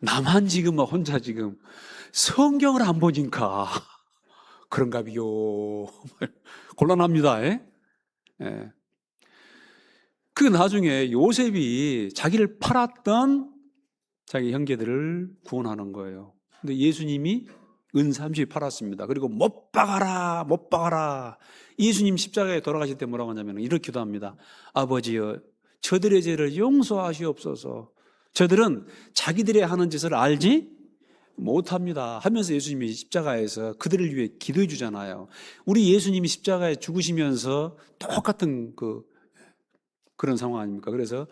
나만 지금 혼자 지금 성경을 안 보니까 그런가 비요. 곤란합니다. 예? 예. 그 나중에 요셉이 자기를 팔았던 자기 형제들을 구원하는 거예요. 근데 예수님이 은삼시 팔았습니다. 그리고 못 박아라, 못 박아라. 예수님 십자가에 돌아가실 때 뭐라고 하냐면 이렇게 기도합니다. 아버지여, 저들의 죄를 용서하시옵소서. 저들은 자기들의 하는 짓을 알지 못합니다. 하면서 예수님이 십자가에서 그들을 위해 기도해 주잖아요. 우리 예수님이 십자가에 죽으시면서 똑같은 그런 상황 아닙니까? 그래서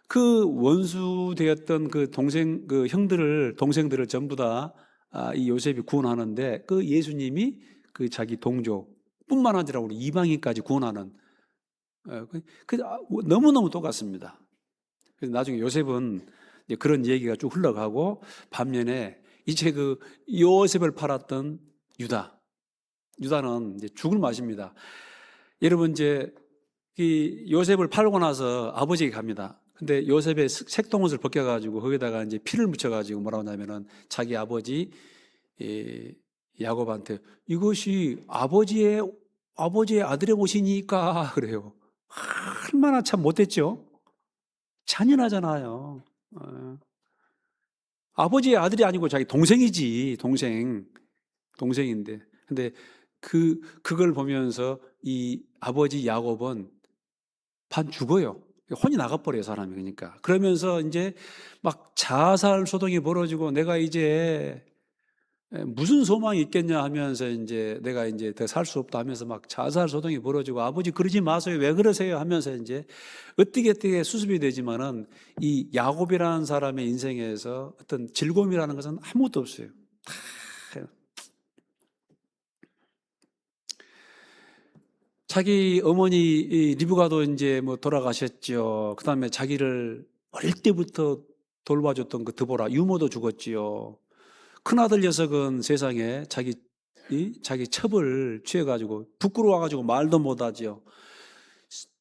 그 원수 되었던 그 동생들을 전부 다 이 요셉이 구원하는데 그 예수님이 그 자기 동족뿐만 아니라 우리 이방인까지 구원하는 너무너무 똑같습니다. 그래서 나중에 요셉은 이제 그런 얘기가 쭉 흘러가고 반면에 이제 그 요셉을 팔았던 유다는 이제 죽을 맛입니다. 여러분 이제 이 요셉을 팔고 나서 아버지에게 갑니다. 근데 요셉의 색동옷을 벗겨가지고 거기다가 이제 피를 묻혀가지고 뭐라고 하냐면은 자기 아버지 야곱한테 이것이 아버지의 아들의 옷이니까 그래요. 얼마나 참 못됐죠? 잔인하잖아요. 아버지의 아들이 아니고 자기 동생이지, 동생인데. 근데 그걸 보면서 이 아버지 야곱은 반 죽어요. 혼이 나가버려요, 사람이. 그러니까. 그러면서 이제 막 자살 소동이 벌어지고 내가 이제 무슨 소망이 있겠냐 하면서 이제 내가 이제 더 살 수 없다 하면서 막 자살 소동이 벌어지고 아버지 그러지 마세요. 왜 그러세요? 하면서 이제 어떻게 수습이 되지만은 이 야곱이라는 사람의 인생에서 어떤 즐거움이라는 것은 아무것도 없어요. 자기 어머니 리브가도 이제 뭐 돌아가셨죠. 그 다음에 자기를 어릴 때부터 돌봐줬던 그 드보라 유모도 죽었지요. 큰아들 녀석은 세상에 자기 첩을 취해가지고 부끄러워가지고 말도 못하지요.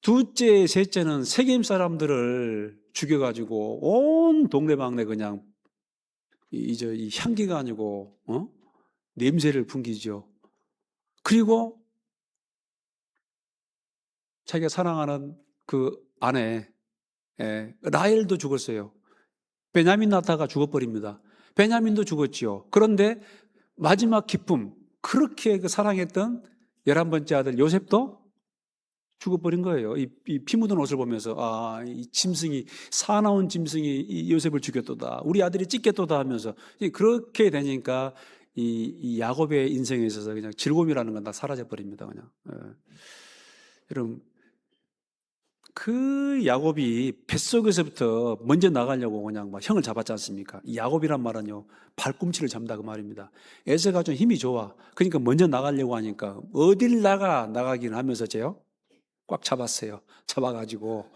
둘째, 셋째는 세겜 사람들을 죽여가지고 온 동네방네 그냥 이 향기가 아니고 냄새를 풍기죠. 그리고 자기가 사랑하는 그 아내 라헬도 죽었어요. 베냐민 낳다가 죽어버립니다. 베냐민도 죽었지요. 그런데 마지막 기쁨, 그렇게 그 사랑했던 11번째 아들 요셉도 죽어버린 거예요. 이 피 묻은 옷을 보면서 이 짐승이 사나운 짐승이 이 요셉을 죽였도다. 우리 아들이 찢겠도다 하면서 그렇게 되니까 이 야곱의 인생에 있어서 그냥 즐거움이라는 건 다 사라져 버립니다. 그냥. 여러분 그 야곱이 뱃속에서부터 먼저 나가려고 그냥 막 형을 잡았지 않습니까? 이 야곱이란 말은요, 발꿈치를 잡는다 그 말입니다. 에서가 좀 힘이 좋아. 그러니까 먼저 나가려고 하니까 어딜 나가긴 하면서 제요 꽉 잡았어요. 잡아가지고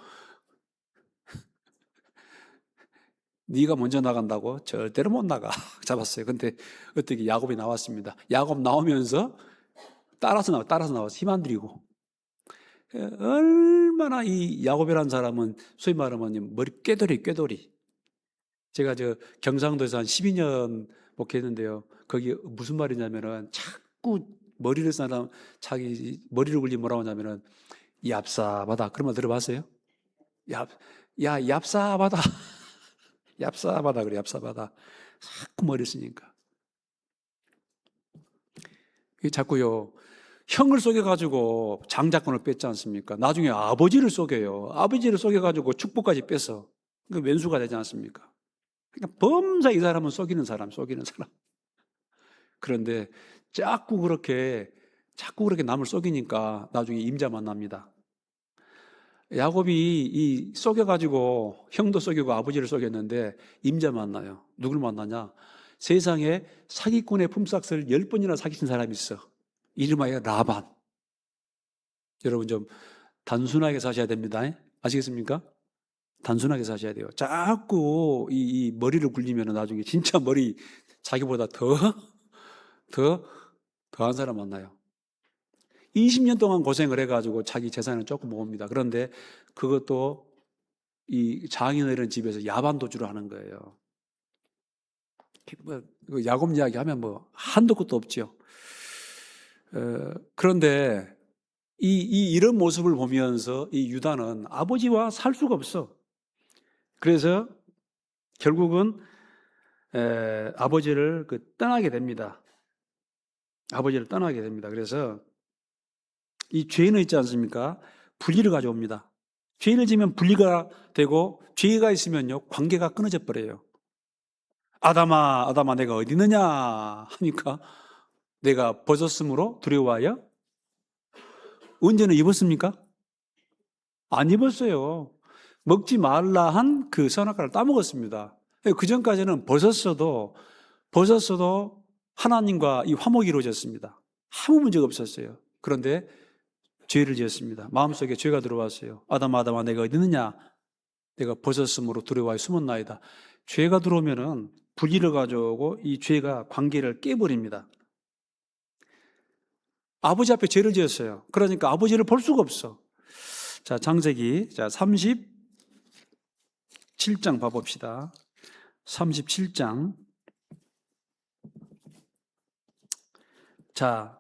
네가 먼저 나간다고? 절대로 못 나가. 잡았어요. 근데 어떻게 야곱이 나왔습니다. 야곱 나오면서 따라서 나와서 힘 안 들이고. 얼마나 이 야곱이라는 사람은 소위 말하면 머리 꾀돌이. 제가 경상도에서 한 12년 목회했는데요. 거기 무슨 말이냐면은 자꾸 자기 머리를 굴리 뭐라고 하냐면은 얍삽하다. 그런 말 들어봤어요? 야, 얍삽하다. 얍삽하다 그래, 얍삽하다. 자꾸 머리 쓰니까. 이게 자꾸요, 형을 속여가지고 장자권을 뺐지 않습니까? 나중에 아버지를 속여요. 아버지를 속여가지고 축복까지 뺏어. 그 왼수가 되지 않습니까? 그러니까 범사 이 사람은 속이는 사람. 그런데 자꾸 그렇게 남을 속이니까 나중에 임자 만납니다. 야곱이 이 속여가지고 형도 속이고 아버지를 속였는데 임자 만나요. 누굴 만나냐? 세상에 사기꾼의 품삯을 10번이나 사기친 사람이 있어. 이름하여 라반. 여러분 좀 단순하게 사셔야 됩니다. 아시겠습니까? 단순하게 사셔야 돼요. 자꾸 이 머리를 굴리면 나중에 진짜 머리 자기보다 더한 사람 만나요. 20년 동안 고생을 해가지고 자기 재산을 조금 모읍니다. 그런데 그것도 이 장인어른 집에서 야반도주를 하는 거예요. 야곱 이야기 하면 뭐 한도 끝도 없죠. 그런데 이런 모습을 보면서 이 유다는 아버지와 살 수가 없어. 그래서 결국은 아버지를 떠나게 됩니다. 아버지를 떠나게 됩니다. 그래서 이 죄는 있지 않습니까? 분리를 가져옵니다. 죄를 지면 분리가 되고 죄가 있으면요 관계가 끊어져 버려요. 아담아 내가 어디 있느냐 하니까 내가 벗었으므로 두려워하여. 언제는 입었습니까? 안 입었어요. 먹지 말라 한 그 선악과를 따먹었습니다. 그 전까지는 벗었어도 하나님과 이 화목이 이루어졌습니다. 아무 문제가 없었어요. 그런데 죄를 지었습니다. 마음속에 죄가 들어왔어요. 아담아 내가 어디 있느냐? 내가 벗었으므로 두려워하여 숨었나이다. 죄가 들어오면은 불의를 가져오고 이 죄가 관계를 깨버립니다. 아버지 앞에 죄를 지었어요. 그러니까 아버지를 볼 수가 없어. 자, 창세기 37장 봐봅시다. 37장. 자,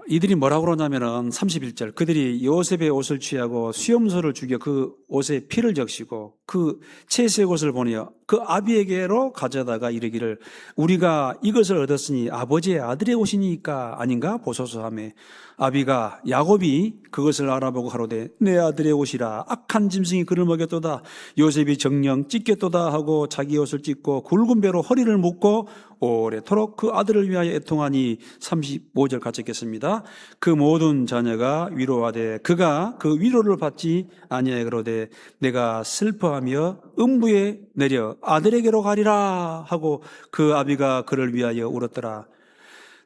이들이 뭐라고 그러냐면은 31절. 그들이 요셉의 옷을 취하고 수염소를 죽여 그 옷에 피를 적시고 그 채색 옷을 보니 그 아비에게로 가져다가 이르기를 우리가 이것을 얻었으니 아버지의 아들의 옷이니까 아닌가 보소서 하며 아비가 야곱이 그것을 알아보고 가로되 내 아들의 옷이라 악한 짐승이 그를 먹였도다. 요셉이 정령 찢겠도다 하고 자기 옷을 찢고 굵은 배로 허리를 묶고 오래도록 그 아들을 위하여 애통하니 35절 같이 읽겠습니다. 그 모든 자녀가 위로하되 그가 그 위로를 받지 아니하여 그러되 내가 슬퍼하며 음부에 내려 아들에게로 가리라 하고 그 아비가 그를 위하여 울었더라.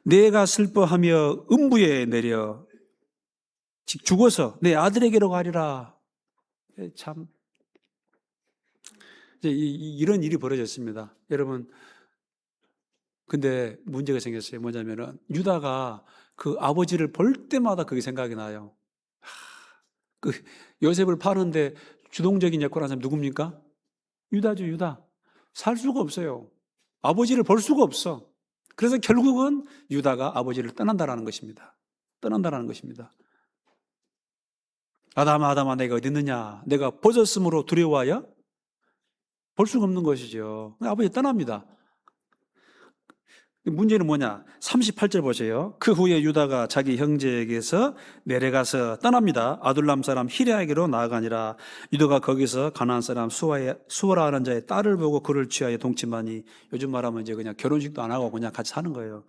내가 슬퍼하며 음부에 내려 즉 죽어서 내 아들에게로 가리라. 참 이제 이런 일이 벌어졌습니다. 여러분, 근데 문제가 생겼어요. 뭐냐면은 유다가 그 아버지를 볼 때마다 그게 생각이 나요. 그 요셉을 파는데 주동적인 역할을 한 사람이 누굽니까? 유다죠, 유다. 살 수가 없어요. 아버지를 볼 수가 없어. 그래서 결국은 유다가 아버지를 떠난다라는 것입니다. 아담아 내가 어디 있느냐? 내가 벗었으므로 두려워하여 볼 수가 없는 것이죠. 아버지 떠납니다. 문제는 뭐냐? 38절 보세요. 그 후에 유다가 자기 형제에게서 내려가서 떠납니다. 아둘람 사람 히레에게로 나아가니라. 유다가 거기서 가나안 사람 수아라는 자의 딸을 보고 그를 취하여 동침하니, 요즘 말하면 이제 그냥 결혼식도 안 하고 그냥 같이 사는 거예요.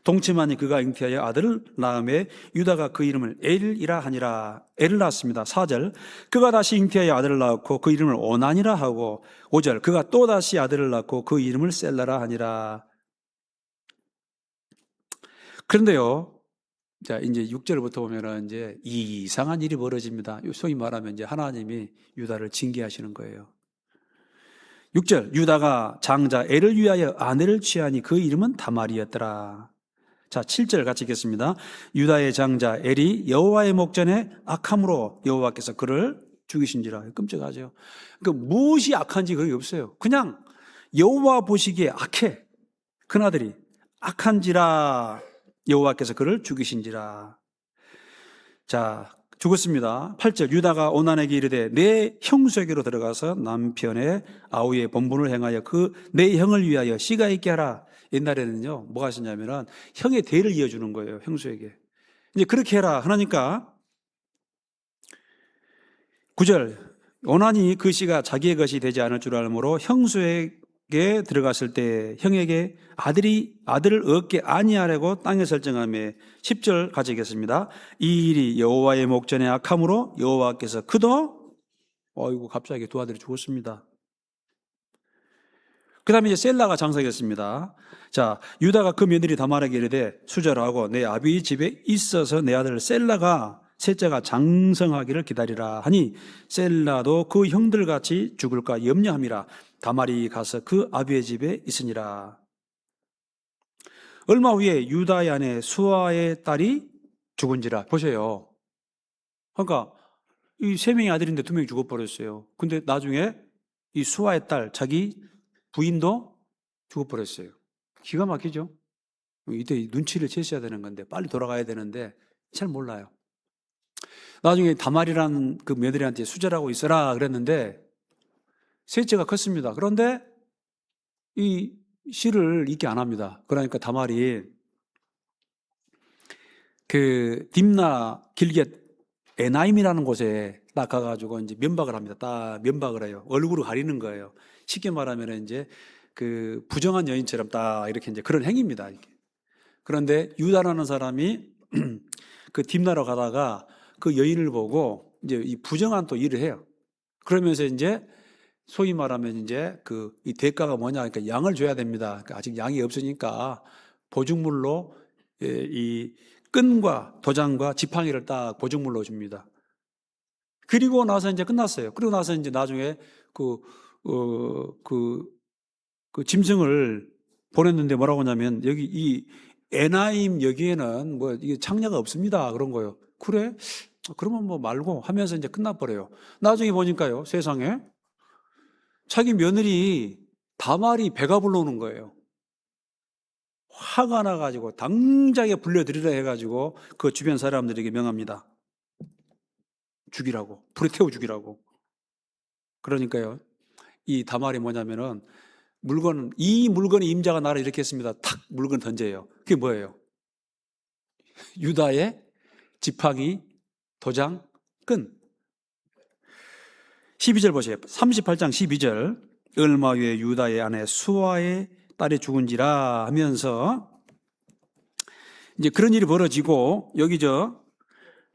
동침하니 그가 잉태하여 아들을 낳음에 유다가 그 이름을 엘이라 하니라. 엘을 낳았습니다. 4절 그가 다시 잉태하여 아들을 낳고 그 이름을 오난이라 하고, 5절 그가 또 다시 아들을 낳고 그 이름을 셀라라 하니라. 그런데요, 자, 이제 6절부터 보면은 이제 이상한 일이 벌어집니다. 소위 말하면 이제 하나님이 유다를 징계하시는 거예요. 6절, 유다가 장자 엘을 위하여 아내를 취하니 그 이름은 다말이었더라. 자, 7절 같이 읽겠습니다. 유다의 장자 엘이 여호와의 목전에 악함으로 여호와께서 그를 죽이신지라. 끔찍하죠. 그 무엇이 악한지 그게 없어요. 그냥 여호와 보시기에 악해. 그나들이 악한지라 여호와께서 그를 죽이신지라. 자, 죽었습니다. 8절 유다가 오난에게 이르되 내 형수에게로 들어가서 남편의 아우의 본분을 행하여 그 내 형을 위하여 씨가 있게 하라. 옛날에는요 뭐가 있었냐면은 형의 대를 이어주는 거예요. 형수에게. 이제 그렇게 해라 하나니까 9절 오난이 그 씨가 자기의 것이 되지 않을 줄 알므로 형수에게 들어갔을 때 형에게 아들을 얻게 아니하려고 땅에 설정하며 10절 가지겠습니다. 이 일이 여호와의 목전에 악함으로 여호와께서 그도 어이구 갑자기 두 아들이 죽었습니다. 그 다음에 이제 셀라가 장사했습니다. 자, 유다가 그 며느리 다말에게 이르되 수절하고 내 아비 집에 있어서 내 아들 셀라가 셋째가 장성하기를 기다리라 하니 셀라도 그 형들같이 죽을까 염려함이라. 다말이 가서 그 아비의 집에 있으니라. 얼마 후에 유다의 아내 수아의 딸이 죽은지라. 보세요. 그러니까 이 세 명의 아들인데 두 명이 죽어버렸어요. 근데 나중에 이 수아의 딸 자기 부인도 죽어버렸어요. 기가 막히죠? 이때 눈치를 채셔야 되는 건데 빨리 돌아가야 되는데 잘 몰라요. 나중에 다말이란 그 며느리한테 수절하고 있어라 그랬는데 셋째가 컸습니다. 그런데 이 시를 읽게 안 합니다. 그러니까 다말이 그 딥나 길겟 에나임이라는 곳에 딱 가가지고 이제 면박을 합니다. 딱 면박을 해요. 얼굴을 가리는 거예요. 쉽게 말하면 이제 그 부정한 여인처럼 딱 이렇게 이제 그런 행위입니다. 이렇게. 그런데 유다라는 사람이 그 딥나로 가다가 그 여인을 보고 이제 이 부정한 또 일을 해요. 그러면서 이제 소위 말하면 이제 그 이 대가가 뭐냐, 그러니까 양을 줘야 됩니다. 그러니까 아직 양이 없으니까 보증물로 이 끈과 도장과 지팡이를 딱 보증물로 줍니다. 그리고 나서 이제 끝났어요. 그리고 나서 이제 나중에 그 짐승을 보냈는데 뭐라고 하냐면 여기 이 에나임 여기에는 뭐 이게 창녀가 없습니다. 그런 거예요. 그래? 그러면 뭐 말고 하면서 이제 끝나버려요. 나중에 보니까요, 세상에 자기 며느리 다말이 배가 불러오는 거예요. 화가 나가지고 당장에 불려드리라 해가지고 그 주변 사람들에게 명합니다. 죽이라고, 불에 태워 죽이라고. 그러니까요, 이 다말이 뭐냐면은 이 물건의 임자가 나를 이렇게 했습니다. 탁 물건 던져요. 그게 뭐예요? 유다의 지팡이, 도장, 끈. 12절 보세요. 38장 12절. 얼마 후에 유다의 아내 수아의 딸이 죽은지라 하면서 이제 그런 일이 벌어지고 여기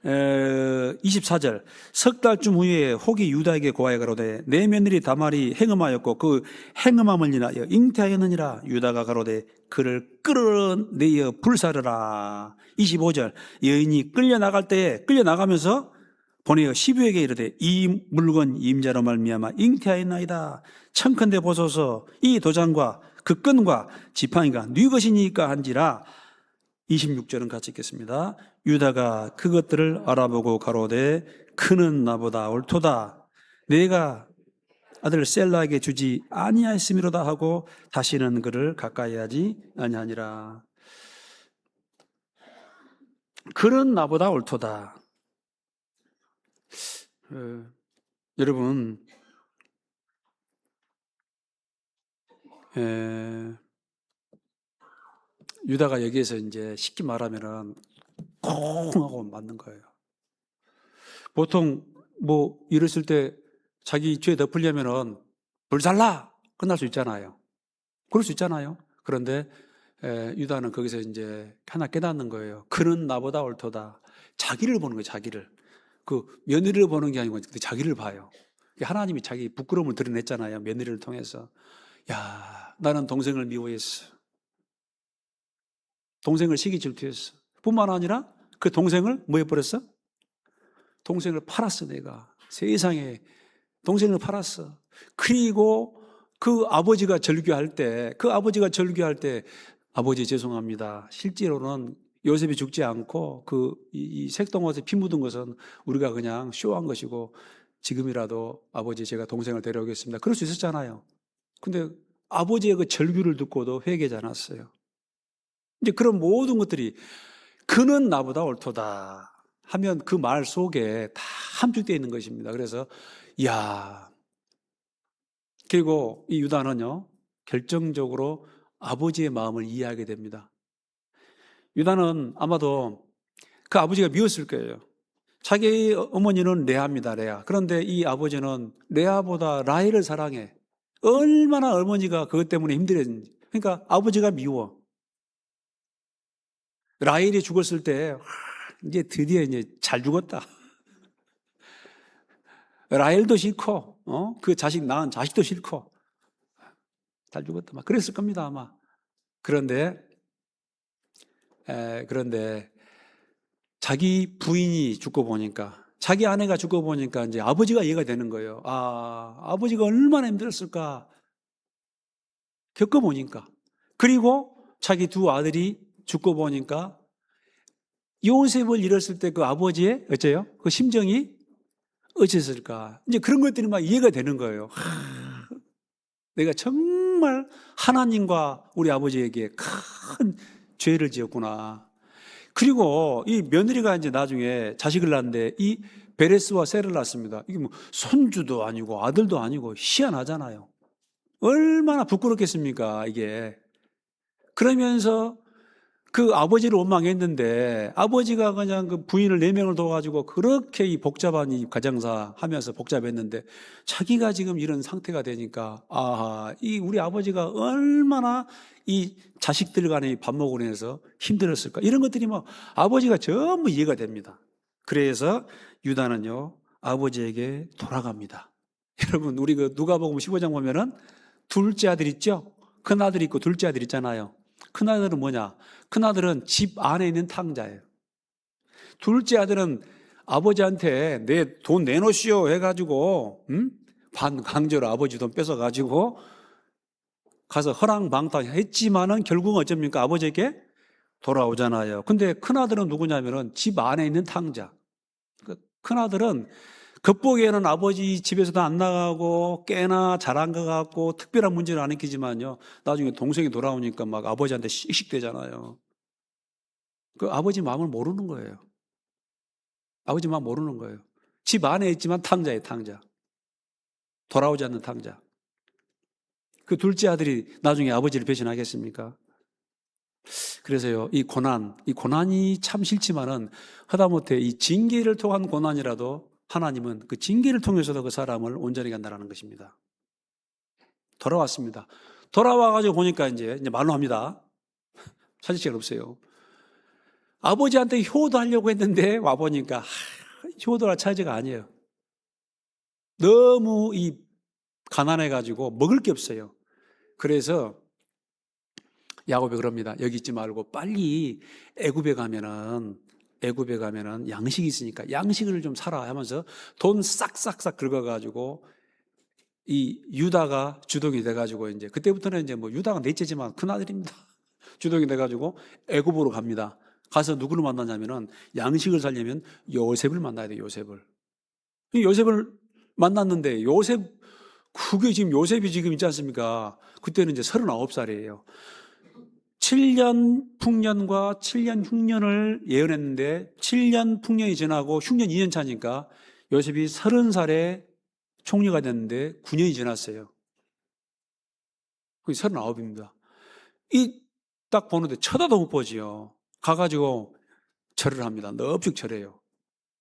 24절 석 달쯤 후에 혹이 유다에게 고하여 가로되 내 며느리 다말이 행음하였고 그 행음함을 인하여 잉태하였느니라. 유다가 가로되 그를 끌어내어 불사르라. 25절 여인이 끌려나갈 때에 끌려나가면서 보내어 시부에게 이르되 이 물건 임자로 말미암아 잉태하였나이다. 청컨대 보소서 이 도장과 그 끈과 지팡이가 네 것이니까 한지라. 26절은 같이 읽겠습니다. 유다가 그것들을 알아보고 가로되 그는 나보다 옳도다. 내가 아들 셀라에게 주지 아니하였음이로다 하고 다시는 그를 가까이 하지 아니하니라. 그는 나보다 옳도다. 여러분, 유다가 여기에서 이제 쉽게 말하면은 콩 하고 맞는 거예요. 보통 뭐 이랬을 때 자기 죄 덮으려면은 불살라 끝날 수 있잖아요. 그럴 수 있잖아요. 그런데 유다는 거기서 이제 하나 깨닫는 거예요. 그는 나보다 옳도다. 자기를 보는 거예요. 자기를. 그 며느리를 보는 게 아니고 자기를 봐요. 하나님이 자기 부끄러움을 드러냈잖아요. 며느리를 통해서. 야, 나는 동생을 미워했어. 동생을 시기 질투했어. 뿐만 아니라 그 동생을 뭐 해버렸어? 동생을 팔았어. 내가 세상에 동생을 팔았어. 그리고 그 아버지가 절규할 때 아버지 죄송합니다. 실제로는 요셉이 죽지 않고 이 색동옷에 피 묻은 것은 우리가 그냥 쇼한 것이고 지금이라도 아버지 제가 동생을 데려오겠습니다. 그럴 수 있었잖아요. 근데 아버지의 그 절규를 듣고도 회개하지 않았어요. 이제 그런 모든 것들이 그는 나보다 옳도다. 하면 그 말 속에 다 함축되어 있는 것입니다. 그래서 이야, 그리고 이 유다는요 결정적으로 아버지의 마음을 이해하게 됩니다. 유다는 아마도 그 아버지가 미웠을 거예요. 자기 어머니는 레아입니다, 레아. 그런데 이 아버지는 레아보다 라헬을 사랑해. 얼마나 어머니가 그것 때문에 힘들었는지. 그러니까 아버지가 미워. 라헬이 죽었을 때 이제 드디어 이제 잘 죽었다. 라헬도 싫고, 그 자식 낳은 자식도 싫고 잘 죽었다. 막 그랬을 겁니다, 아마. 그런데 그런데 자기 부인이 죽고 보니까, 자기 아내가 죽고 보니까 이제 아버지가 이해가 되는 거예요. 아, 아버지가 얼마나 힘들었을까 겪어보니까. 그리고 자기 두 아들이 죽고 보니까 요셉을 잃었을 때 그 아버지의 어째요? 그 심정이 어땠을까? 이제 그런 것들이 막 이해가 되는 거예요. 내가 정말 하나님과 우리 아버지에게 큰 죄를 지었구나. 그리고 이 며느리가 이제 나중에 자식을 낳는데 이 베레스와 셀을 낳습니다. 이게 뭐 손주도 아니고 아들도 아니고 희한하잖아요. 얼마나 부끄럽겠습니까, 이게. 그러면서 그 아버지를 원망했는데 아버지가 그냥 그 부인을 4명을 둬가지고 그렇게 이 복잡한 이 가정사 하면서 복잡했는데 자기가 지금 이런 상태가 되니까 아하, 이 우리 아버지가 얼마나 이 자식들 간에 밥 먹으로 인해서 힘들었을까. 이런 것들이 뭐 아버지가 전부 이해가 됩니다. 그래서 유다는요 아버지에게 돌아갑니다. 여러분, 우리 그 누가복음 15장 보면은 둘째 아들 있죠? 큰 아들 있고 둘째 아들 있잖아요. 큰아들은 뭐냐? 큰아들은 집 안에 있는 탕자예요. 둘째 아들은 아버지한테 내 돈 내놓으시오 해가지고 반강제로 아버지 돈 뺏어가지고 가서 허랑방탕했지만은 결국은 어쩝니까? 아버지에게 돌아오잖아요. 근데 큰아들은 누구냐면은 집 안에 있는 탕자. 큰아들은 겉보기에는 아버지 집에서도 안 나가고 꽤나 잘한 것 같고 특별한 문제는 안 일으키지만요, 나중에 동생이 돌아오니까 막 아버지한테 씩씩대잖아요. 그 아버지 마음을 모르는 거예요. 아버지 마음 모르는 거예요. 집 안에 있지만 탕자예요, 탕자. 돌아오지 않는 탕자. 그 둘째 아들이 나중에 아버지를 배신하겠습니까? 그래서요, 이 고난이 참 싫지만은 하다못해 이 징계를 통한 고난이라도 하나님은 그 징계를 통해서도 그 사람을 온전히 간다는 것입니다. 돌아왔습니다. 돌아와가지고 보니까 이제 말로 합니다. 찾을 시간 없어요. 아버지한테 효도하려고 했는데 와보니까 효도할 차지가 아니에요. 너무 이 가난해가지고 먹을 게 없어요. 그래서 야곱이 그럽니다. 여기 있지 말고 빨리 애굽에 가면은 양식이 있으니까 양식을 좀 사라 하면서 돈 싹싹싹 긁어가지고 이 유다가 주동이 돼가지고 이제 그때부터는 이제 뭐 유다가 넷째지만 큰 아들입니다. 주동이 돼가지고 애굽으로 갑니다. 가서 누구를 만나냐면은 양식을 살려면 요셉을 만나야 돼요. 요셉을. 이 요셉을 만났는데 그게 지금 요셉이 지금 있지 않습니까? 그때는 이제 39살이에요. 7년 풍년과 7년 흉년을 예언했는데 7년 풍년이 지나고 흉년 2년 차니까 요셉이 30살에 총리가 됐는데 9년이 지났어요. 그게 39입니다. 이 딱 보는데 쳐다도 못 보지요. 가가지고 절을 합니다. 넙죽 절해요.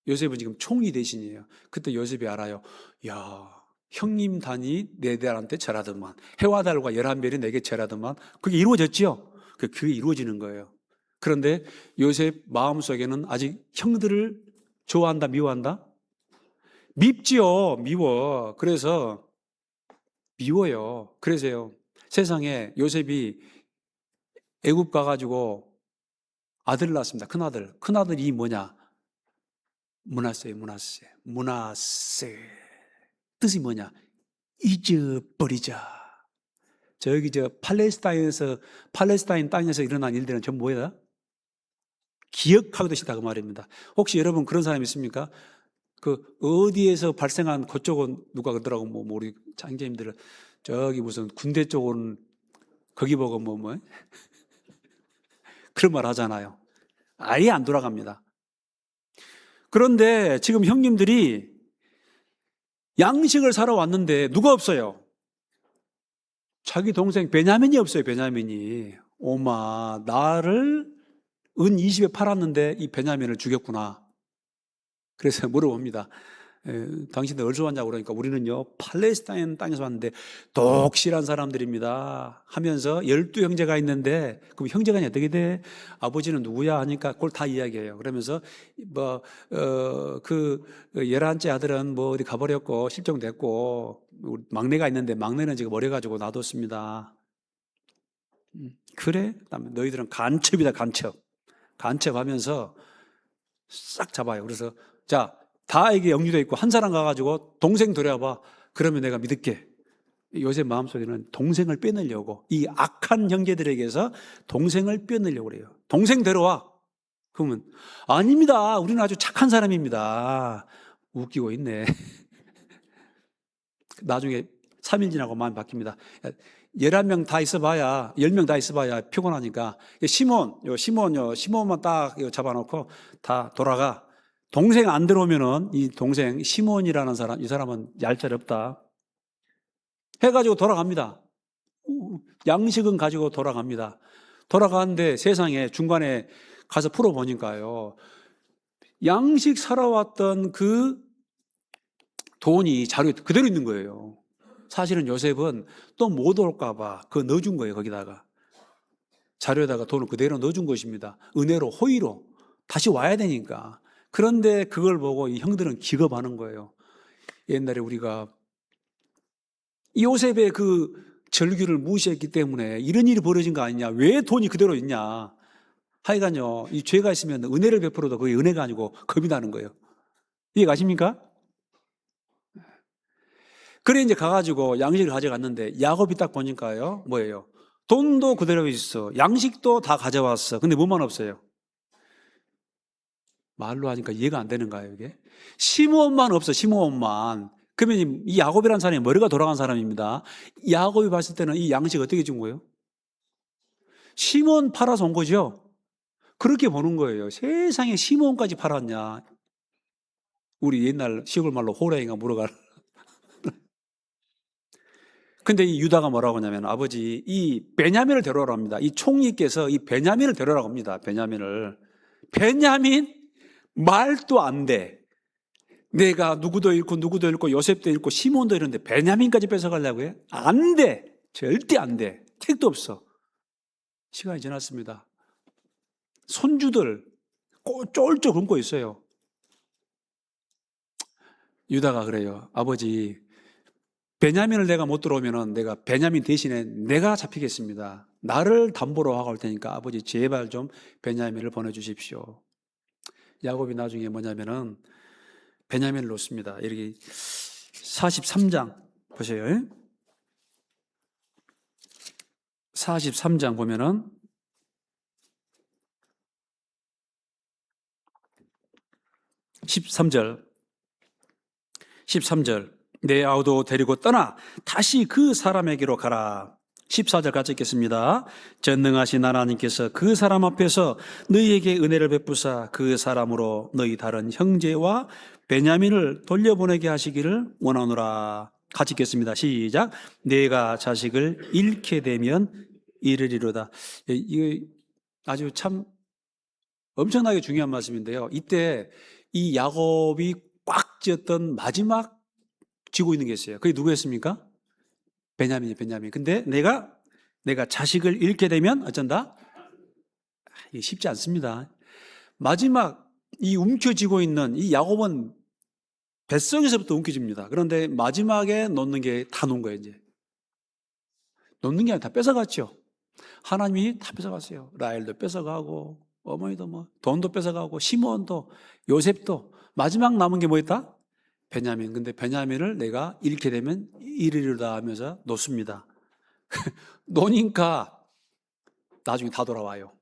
요셉은 지금 총리 대신이에요. 그때 요셉이 알아요. 야, 형님 단이 내 딸한테 절하더만, 해와 달과 11별이 내게 절하더만. 그게 이루어졌지요. 그게 이루어지는 거예요. 그런데 요셉 마음속에는 아직 형들을 좋아한다, 미워한다? 밉지요. 미워. 그래서 미워요. 그래서요, 세상에 요셉이 애굽 가가지고 아들을 낳았습니다. 큰아들이 뭐냐? 문하세. 뜻이 뭐냐? 잊어버리자. 저기 팔레스타인 땅에서 일어난 일들은 전부 뭐야? 기억하기도 싫다 그 말입니다. 혹시 여러분 그런 사람 있습니까? 그 어디에서 발생한 그쪽은 누가 그러더라고, 뭐 우리 장제님들은 저기 무슨 군대 쪽은 거기 보고 뭐 그런 말 하잖아요. 아예 안 돌아갑니다. 그런데 지금 형님들이 양식을 사러 왔는데 누가 없어요? 자기 동생 베냐민이 없어요. 베냐민이. 오마, 나를 은 20에 팔았는데 이 베냐민을 죽였구나. 그래서 물어봅니다. 당신들 어디서 왔냐고 그러니까 우리는요 팔레스타인 땅에서 왔는데 독실한 사람들입니다 하면서 12형제가 있는데 그럼 형제간이 어떻게 돼? 아버지는 누구야? 하니까 그걸 다 이야기해요. 그러면서 그 11째 아들은 뭐 어디 가버렸고 실종됐고 우리 막내가 있는데 막내는 지금 어려가지고 놔뒀습니다. 그래? 그다음에 너희들은 간첩이다. 간첩하면서 싹 잡아요. 그래서 자, 다 이게 영유돼 있고 한 사람 가가지고 동생 데려와봐. 그러면 내가 믿을게. 요새 마음속에는 동생을 빼내려고, 이 악한 형제들에게서 동생을 빼내려고 그래요. 동생 데려와. 그러면 아닙니다. 우리는 아주 착한 사람입니다. 웃기고 있네. 나중에 3일 지나고 마음이 바뀝니다. 11명 다 있어봐야, 10명 다 있어봐야 피곤하니까 시몬만 딱 잡아놓고 다 돌아가. 동생 안 들어오면은 이 동생 시몬이라는 사람, 이 사람은 얄짤 없다 해가지고 돌아갑니다. 양식은 가지고 돌아갑니다. 돌아가는데 세상에 중간에 가서 풀어보니까요, 양식 사러 왔던 그 돈이 자료에 그대로 있는 거예요. 사실은 요셉은 또 못 올까봐 그거 넣어준 거예요. 거기다가 자료에다가 돈을 그대로 넣어준 것입니다. 은혜로, 호의로 다시 와야 되니까. 그런데 그걸 보고 이 형들은 기겁하는 거예요. 옛날에 우리가 요셉의 그 절규를 무시했기 때문에 이런 일이 벌어진 거 아니냐, 왜 돈이 그대로 있냐. 하여간요, 이 죄가 있으면 은혜를 베풀어도 그게 은혜가 아니고 겁이 나는 거예요. 이해 가십니까? 그래 이제 가가지고 양식을 가져갔는데 야곱이 딱 보니까요, 뭐예요? 돈도 그대로 있어, 양식도 다 가져왔어. 근데 뭐만 없어요? 말로 하니까 이해가 안 되는 거예요, 이게. 시므온만 없어, 시므온만. 그러면 이 야곱이라는 사람이 머리가 돌아간 사람입니다. 야곱이 봤을 때는 이 양식 어떻게 준 거예요? 시므온 팔아서 온 거죠? 그렇게 보는 거예요. 세상에 시므온까지 팔았냐. 우리 옛날 시골 말로 호랑이가 물어갈. 근데 이 유다가 뭐라고 하냐면, 아버지, 이 베냐민을 데려오라고 합니다. 이 총리께서 이 베냐민을 데려오라고 합니다. 베냐민? 말도 안 돼. 내가 누구도 잃고 요셉도 잃고 시몬도 잃었는데 베냐민까지 뺏어가려고 해? 안 돼. 절대 안 돼. 택도 없어. 시간이 지났습니다. 손주들 쫄쫄 굶고 있어요. 유다가 그래요. 아버지, 베냐민을 내가 못 들어오면은 내가 베냐민 대신에 내가 잡히겠습니다. 나를 담보로 하고 올 테니까 아버지 제발 좀 베냐민을 보내주십시오. 야곱이 나중에 뭐냐면은 베냐민을 놓습니다. 여기 43장 보세요. 43장 보면은 13절 내 아우도 데리고 떠나 다시 그 사람에게로 가라. 14절 같이 읽겠습니다. 전능하신 하나님께서 그 사람 앞에서 너희에게 은혜를 베푸사 그 사람으로 너희 다른 형제와 베냐민을 돌려보내게 하시기를 원하노라. 같이 읽겠습니다. 시작. 내가 자식을 잃게 되면 이르리로다. 이거 아주 참 엄청나게 중요한 말씀인데요. 이때 이 야곱이 꽉 쥐었던 마지막 쥐고 있는 게 있어요. 그게 누구였습니까? 베냐민. 근데 내가 자식을 잃게 되면 어쩐다? 이게 쉽지 않습니다. 마지막 이 움켜쥐고 있는 이 야곱은 뱃속에서부터 움켜집니다. 그런데 마지막에 놓는 게 다 놓은 거예요, 이제. 놓는 게 아니라 다 뺏어갔죠. 하나님이 다 뺏어갔어요. 라헬도 뺏어가고, 어머니도 뭐, 돈도 뺏어가고, 시몬도, 요셉도. 마지막 남은 게 뭐였다? 베냐민. 근데 베냐민을 내가 잃게 되면 이르리로다 하면서 놓습니다. 노니까 나중에 다 돌아와요.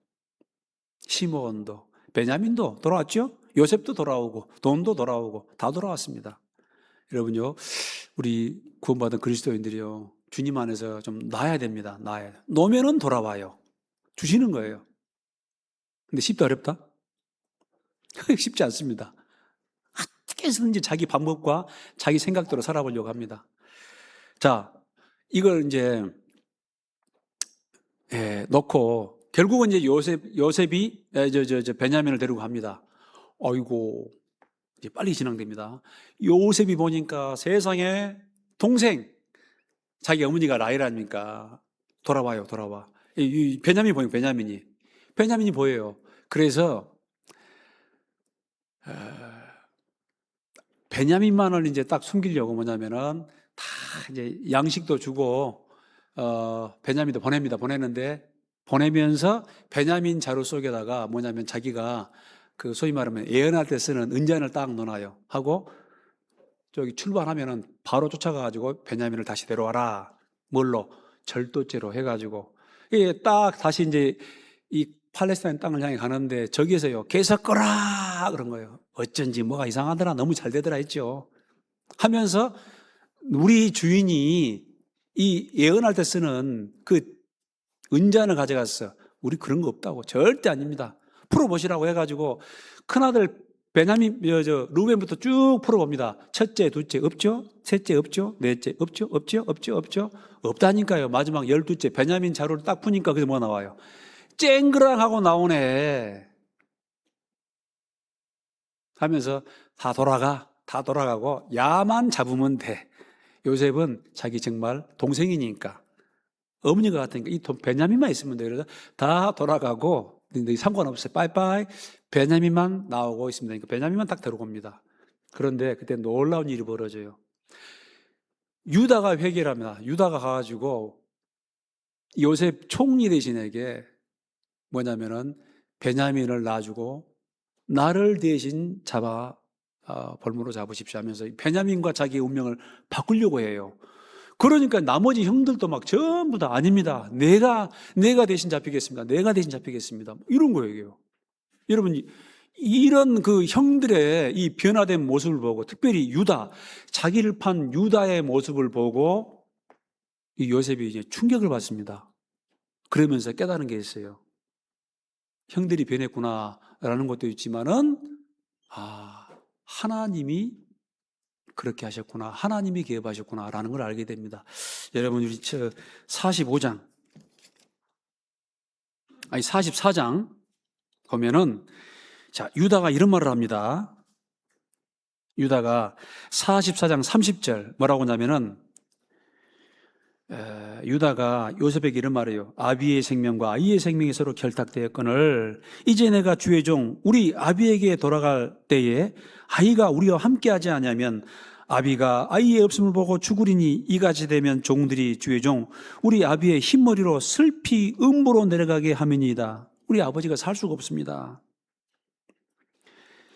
시몬도, 베냐민도 돌아왔죠? 요셉도 돌아오고, 돈도 돌아오고, 다 돌아왔습니다. 여러분요, 우리 구원받은 그리스도인들이요, 주님 안에서 좀 나야 됩니다. 놓으면은 돌아와요. 주시는 거예요. 근데 쉽다, 어렵다? 쉽지 않습니다. 해서든지 자기 방법과 자기 생각대로 살아보려고 합니다. 자, 이걸 이제 놓고 결국은 이제 요셉이 베냐민을 데리고 갑니다. 어이고, 이제 빨리 진행됩니다. 요셉이 보니까 세상에 동생, 자기 어머니가 라헬 아닙니까? 돌아와. 이 베냐민이 보여요, 베냐민이 보여요. 그래서 베냐민만을 이제 딱 숨기려고 뭐냐면은 다 이제 양식도 주고 베냐민도 보내는데 보내면서 베냐민 자루 속에다가 뭐냐면 자기가 그 소위 말하면 예언할 때 쓰는 은잔을 딱 넣어놔요. 하고 저기 출발하면은 바로 쫓아가가지고 베냐민을 다시 데려와라. 뭘로? 절도죄로 해가지고 이게 딱 다시 이제 이 팔레스타인 땅을 향해 가는데 저기에서요 계속 꺼라 그런 거예요. 어쩐지 뭐가 이상하더라, 너무 잘 되더라 했죠. 하면서 우리 주인이 이 예언할 때 쓰는 그 은잔을 가져갔어. 우리 그런 거 없다고. 절대 아닙니다. 풀어보시라고 해가지고 큰아들 베냐민 루벤부터 쭉 풀어봅니다. 첫째, 둘째 없죠? 셋째 없죠? 넷째 없죠? 없다니까요. 마지막 12째 베냐민 자루를 딱 푸니까 그게 뭐 나와요? 쨍그랑 하고 나오네 하면서 다 돌아가고 야만 잡으면 돼. 요셉은 자기 정말 동생이니까 어머니가 같으니까 이 베냐민만 있으면 돼. 그래서 다 돌아가고 상관없어요. 빠이빠이. 베냐민만 나오고 있습니다. 그러니까 베냐민만 딱 데리고 옵니다. 그런데 그때 놀라운 일이 벌어져요. 유다가 회개를 합니다. 유다가 가가지고 요셉 총리 대신에게 뭐냐면은 베냐민을 놔주고 나를 대신 벌무로 잡으십시오 하면서 베냐민과 자기의 운명을 바꾸려고 해요. 그러니까 나머지 형들도 막 전부 다 아닙니다. 내가 대신 잡히겠습니다. 이런 거예요. 여러분, 이런 그 형들의 이 변화된 모습을 보고, 특별히 유다, 자기를 판 유다의 모습을 보고 이 요셉이 이제 충격을 받습니다. 그러면서 깨달은 게 있어요. 형들이 변했구나라는 것도 있지만은 하나님이 그렇게 하셨구나, 하나님이 개입하셨구나라는 걸 알게 됩니다. 여러분, 우리 44장 보면은 자, 유다가 이런 말을 합니다. 유다가 44장 30절 뭐라고 하냐면은 유다가 요셉에게 이런 말해요. 아비의 생명과 아이의 생명이 서로 결탁되었거늘 이제 내가 주의 종 우리 아비에게 돌아갈 때에 아이가 우리와 함께하지 않으면 아비가 아이의 없음을 보고 죽으리니 이같이 되면 종들이 주의 종 우리 아비의 흰머리로 슬피 음부로 내려가게 하면이다. 우리 아버지가 살 수가 없습니다.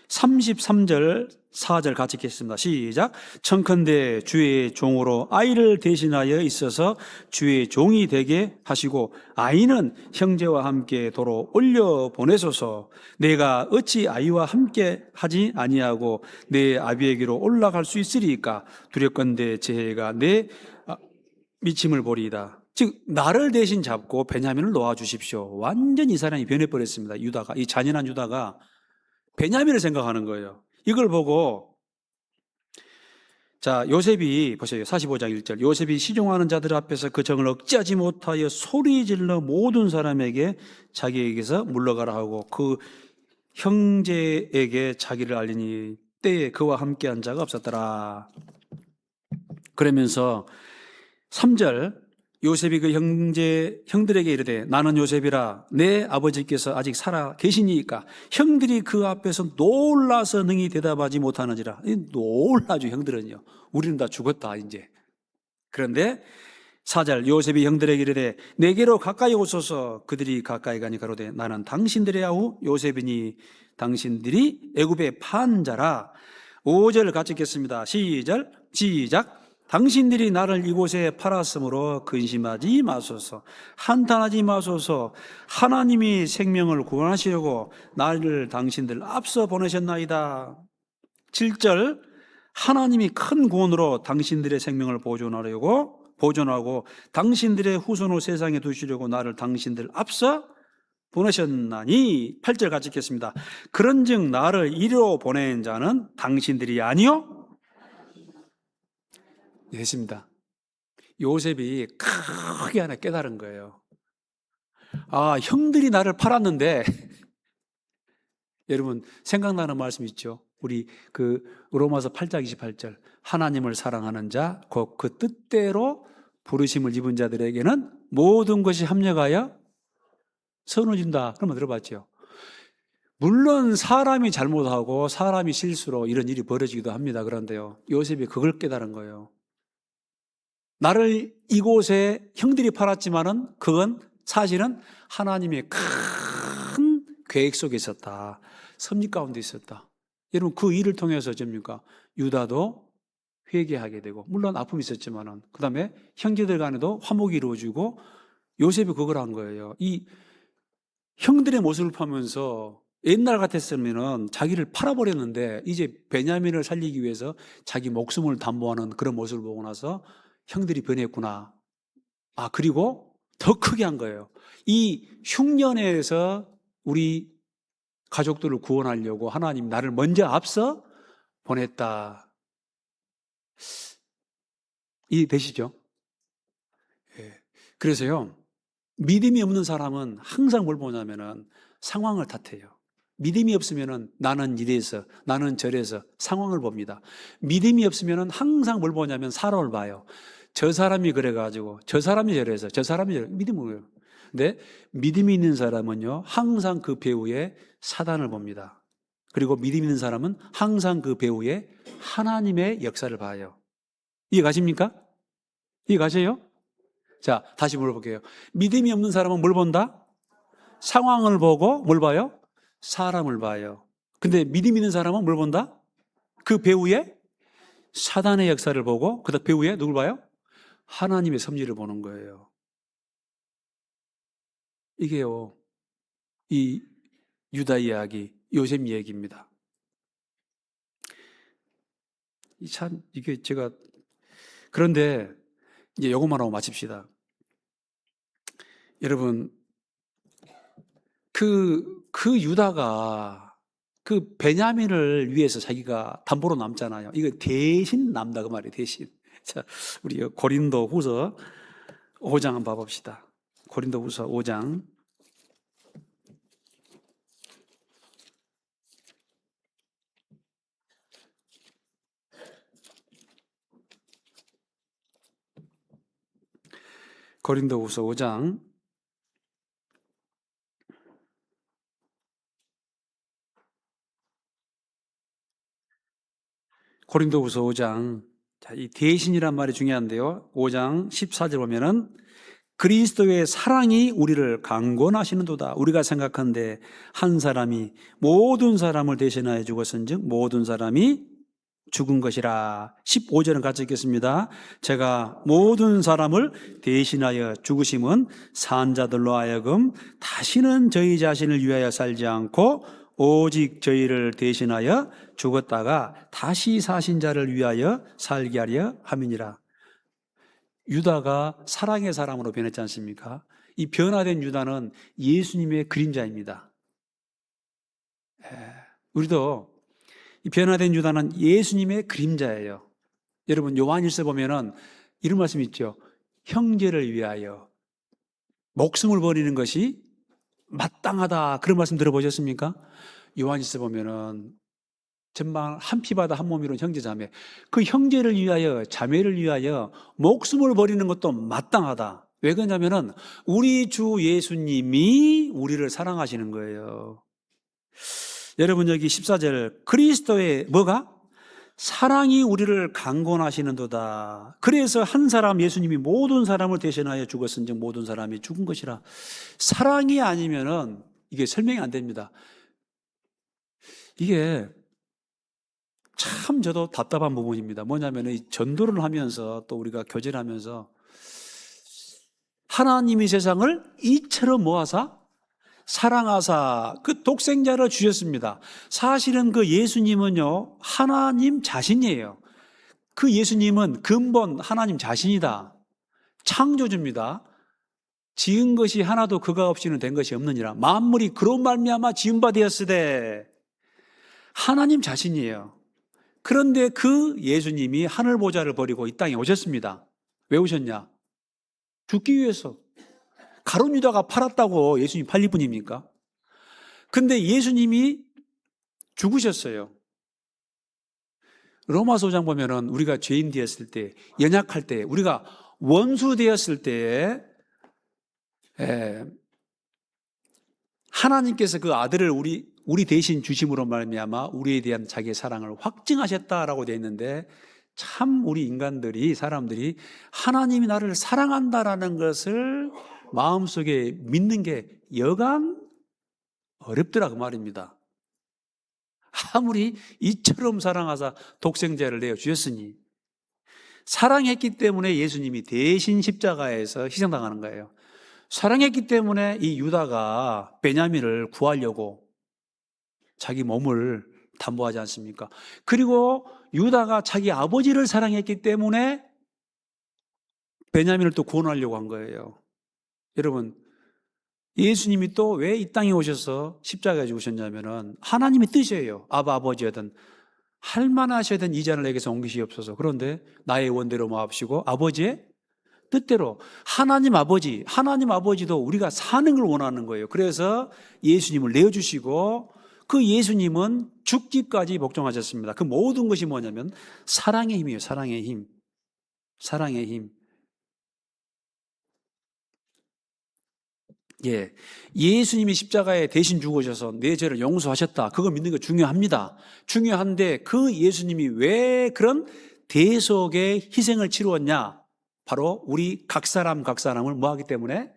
33절 4절 같이 읽겠습니다. 시작. 청컨대 주의 종으로 아이를 대신하여 있어서 주의 종이 되게 하시고 아이는 형제와 함께 도로 올려 보내소서. 내가 어찌 아이와 함께 하지 아니하고 내 아비에게로 올라갈 수 있으리까? 두렵건대 제 해가 내 미침을 보리이다. 즉 나를 대신 잡고 베냐민을 놓아주십시오. 완전히 이 사람이 변해버렸습니다. 유다가, 이 잔인한 유다가 베냐민을 생각하는 거예요. 이걸 보고 자, 요셉이 보세요. 45장 1절. 요셉이 시종하는 자들 앞에서 그 정을 억제하지 못하여 소리질러 모든 사람에게 자기에게서 물러가라 하고 그 형제에게 자기를 알리니 때에 그와 함께한 자가 없었더라. 그러면서 3절 요셉이 그 형들에게 이르되 나는 요셉이라 내 아버지께서 아직 살아 계시니까 형들이 그 앞에서 놀라서 능히 대답하지 못하는지라. 놀라죠, 형들은요. 우리는 다 죽었다 이제. 그런데 4절 요셉이 형들에게 이르되 내게로 가까이 오소서. 그들이 가까이 가니 가로되 나는 당신들의 아우 요셉이니 당신들이 애굽의 판자라. 5절 같이 읽겠습니다. 시작. 당신들이 나를 이곳에 팔았으므로 근심하지 마소서. 한탄하지 마소서. 하나님이 생명을 구원하시려고 나를 당신들 앞서 보내셨나이다. 7절 하나님이 큰 구원으로 당신들의 생명을 보존하고 당신들의 후손을 세상에 두시려고 나를 당신들 앞서 보내셨나니 8절 같이 읽겠습니다. 그런즉 나를 이리로 보낸 자는 당신들이 아니요 했습니다. 요셉이 크게 하나 깨달은 거예요. 아, 형들이 나를 팔았는데 여러분 생각나는 말씀 있죠? 우리 그 로마서 8장 28절 하나님을 사랑하는 자 곧 그 뜻대로 부르심을 입은 자들에게는 모든 것이 합력하여 선을 준다. 그런 말 들어봤죠? 물론 사람이 잘못하고 사람이 실수로 이런 일이 벌어지기도 합니다. 그런데요, 요셉이 그걸 깨달은 거예요. 나를 이곳에 형들이 팔았지만은 그건 사실은 하나님의 큰 계획 속에 있었다. 섭리 가운데 있었다. 여러분 그 일을 통해서 접니까? 유다도 회개하게 되고, 물론 아픔이 있었지만은 그 다음에 형제들 간에도 화목이 이루어지고, 요셉이 그걸 한 거예요. 이 형들의 모습을 보면서 옛날 같았으면은 자기를 팔아버렸는데 이제 베냐민을 살리기 위해서 자기 목숨을 담보하는 그런 모습을 보고 나서 형들이 변했구나. 아, 그리고 더 크게 한 거예요. 이 흉년에서 우리 가족들을 구원하려고 하나님 나를 먼저 앞서 보냈다. 이해되시죠? 예. 그래서요, 믿음이 없는 사람은 항상 뭘 보냐면은 상황을 탓해요. 믿음이 없으면은 나는 이래서, 나는 저래서 상황을 봅니다. 믿음이 없으면은 항상 뭘 보냐면 사람을 봐요. 저 사람이 그래가지고, 저 사람이 저래서, 저 사람이 저래. 믿음이 뭐예요? 근데 믿음이 있는 사람은요, 항상 그 배후에 사단을 봅니다. 그리고 믿음 있는 사람은 항상 그 배후에 하나님의 역사를 봐요. 이해 가십니까? 이해 가세요? 자, 다시 물어볼게요. 믿음이 없는 사람은 뭘 본다? 상황을 보고 뭘 봐요? 사람을 봐요. 근데 믿음 있는 사람은 뭘 본다? 그 배후에 사단의 역사를 보고 그 배후에 누굴 봐요? 하나님의 섭리를 보는 거예요. 이게요, 이 유다 이야기, 요셉 이야기입니다. 참 이게 제가, 그런데 이제 요것만 하고 마칩시다. 여러분, 그 유다가 그 베냐민을 위해서 자기가 담보로 남잖아요. 이거 대신 남다 그 말이에요. 대신. 자, 우리 고린도 후서 5장 한번 봐봅시다. 고린도 후서 5장. 고린도 후서 5장. 고린도 후서 5장. 자, 이 대신이란 말이 중요한데요. 5장 14절 보면은 그리스도의 사랑이 우리를 강권하시는도다. 우리가 생각한데 한 사람이 모든 사람을 대신하여 죽었은즉 모든 사람이 죽은 것이라. 15절은 같이 읽겠습니다. 제가 모든 사람을 대신하여 죽으심은 산 자들로 하여금 다시는 저희 자신을 위하여 살지 않고 오직 저희를 대신하여 죽었다가 다시 사신 자를 위하여 살게 하려 함이니라. 유다가 사랑의 사람으로 변했지 않습니까? 이 변화된 유다는 예수님의 그림자입니다. 우리도 이 변화된 유다는 예수님의 그림자예요. 여러분 요한일서 보면은 이런 말씀 있죠. 형제를 위하여 목숨을 버리는 것이 마땅하다. 그런 말씀 들어보셨습니까? 요한일서 보면은 전방 한 피바다 한 몸이로운 형제 자매, 그 형제를 위하여 자매를 위하여 목숨을 버리는 것도 마땅하다. 왜 그러냐면은 우리 주 예수님이 우리를 사랑하시는 거예요. 여러분 여기 14절 그리스도의 뭐가? 사랑이 우리를 강권하시는도다. 그래서 한 사람 예수님이 모든 사람을 대신하여 죽었은즉 모든 사람이 죽은 것이라. 사랑이 아니면은 이게 설명이 안 됩니다. 이게 참 저도 답답한 부분입니다. 뭐냐면 이 전도를 하면서 또 우리가 교제를 하면서 하나님이 세상을 이처럼 모아서 사랑하사 그 독생자를 주셨습니다. 사실은 그 예수님은요 하나님 자신이에요. 그 예수님은 근본 하나님 자신이다. 창조주입니다. 지은 것이 하나도 그가 없이는 된 것이 없느니라. 만물이 그로 말미암아 지은 바 되었으되. 하나님 자신이에요. 그런데 그 예수님이 하늘 보좌를 버리고 이 땅에 오셨습니다. 왜 오셨냐? 죽기 위해서. 가룟 유다가 팔았다고 예수님 팔릴 뿐입니까? 근데 예수님이 죽으셨어요. 로마서 5장 보면은 우리가 죄인 되었을 때, 연약할 때, 우리가 원수 되었을 때에 하나님께서 그 아들을 우리 대신 주심으로 말미암아 우리에 대한 자기의 사랑을 확증하셨다라고 되어 있는데, 참 우리 인간들이, 사람들이 하나님이 나를 사랑한다라는 것을 마음속에 믿는 게 여간 어렵더라 그 말입니다. 아무리 이처럼 사랑하사 독생자를 내어주셨으니, 사랑했기 때문에 예수님이 대신 십자가에서 희생당하는 거예요. 사랑했기 때문에 이 유다가 베냐민을 구하려고 자기 몸을 담보하지 않습니까? 그리고 유다가 자기 아버지를 사랑했기 때문에 베냐민을 또 구원하려고 한 거예요. 여러분, 예수님이 또 왜 이 땅에 오셔서 십자가에 죽으셨냐면은 하나님의 뜻이에요. 아버지여든 할만하셔든 이 잔을 내게서 옮기시옵소서. 그런데 나의 원대로 마옵시고 아버지의 뜻대로. 하나님 아버지도 우리가 사는 걸 원하는 거예요. 그래서 예수님을 내어주시고, 그 예수님은 죽기까지 복종하셨습니다. 그 모든 것이 뭐냐면 사랑의 힘이에요. 사랑의 힘. 사랑의 힘. 예, 예수님이 십자가에 대신 죽으셔서 내 죄를 용서하셨다. 그거 믿는 거 중요합니다. 중요한데 그 예수님이 왜 그런 대속의 희생을 치루었냐? 바로 우리 각 사람을 뭐하기 때문에?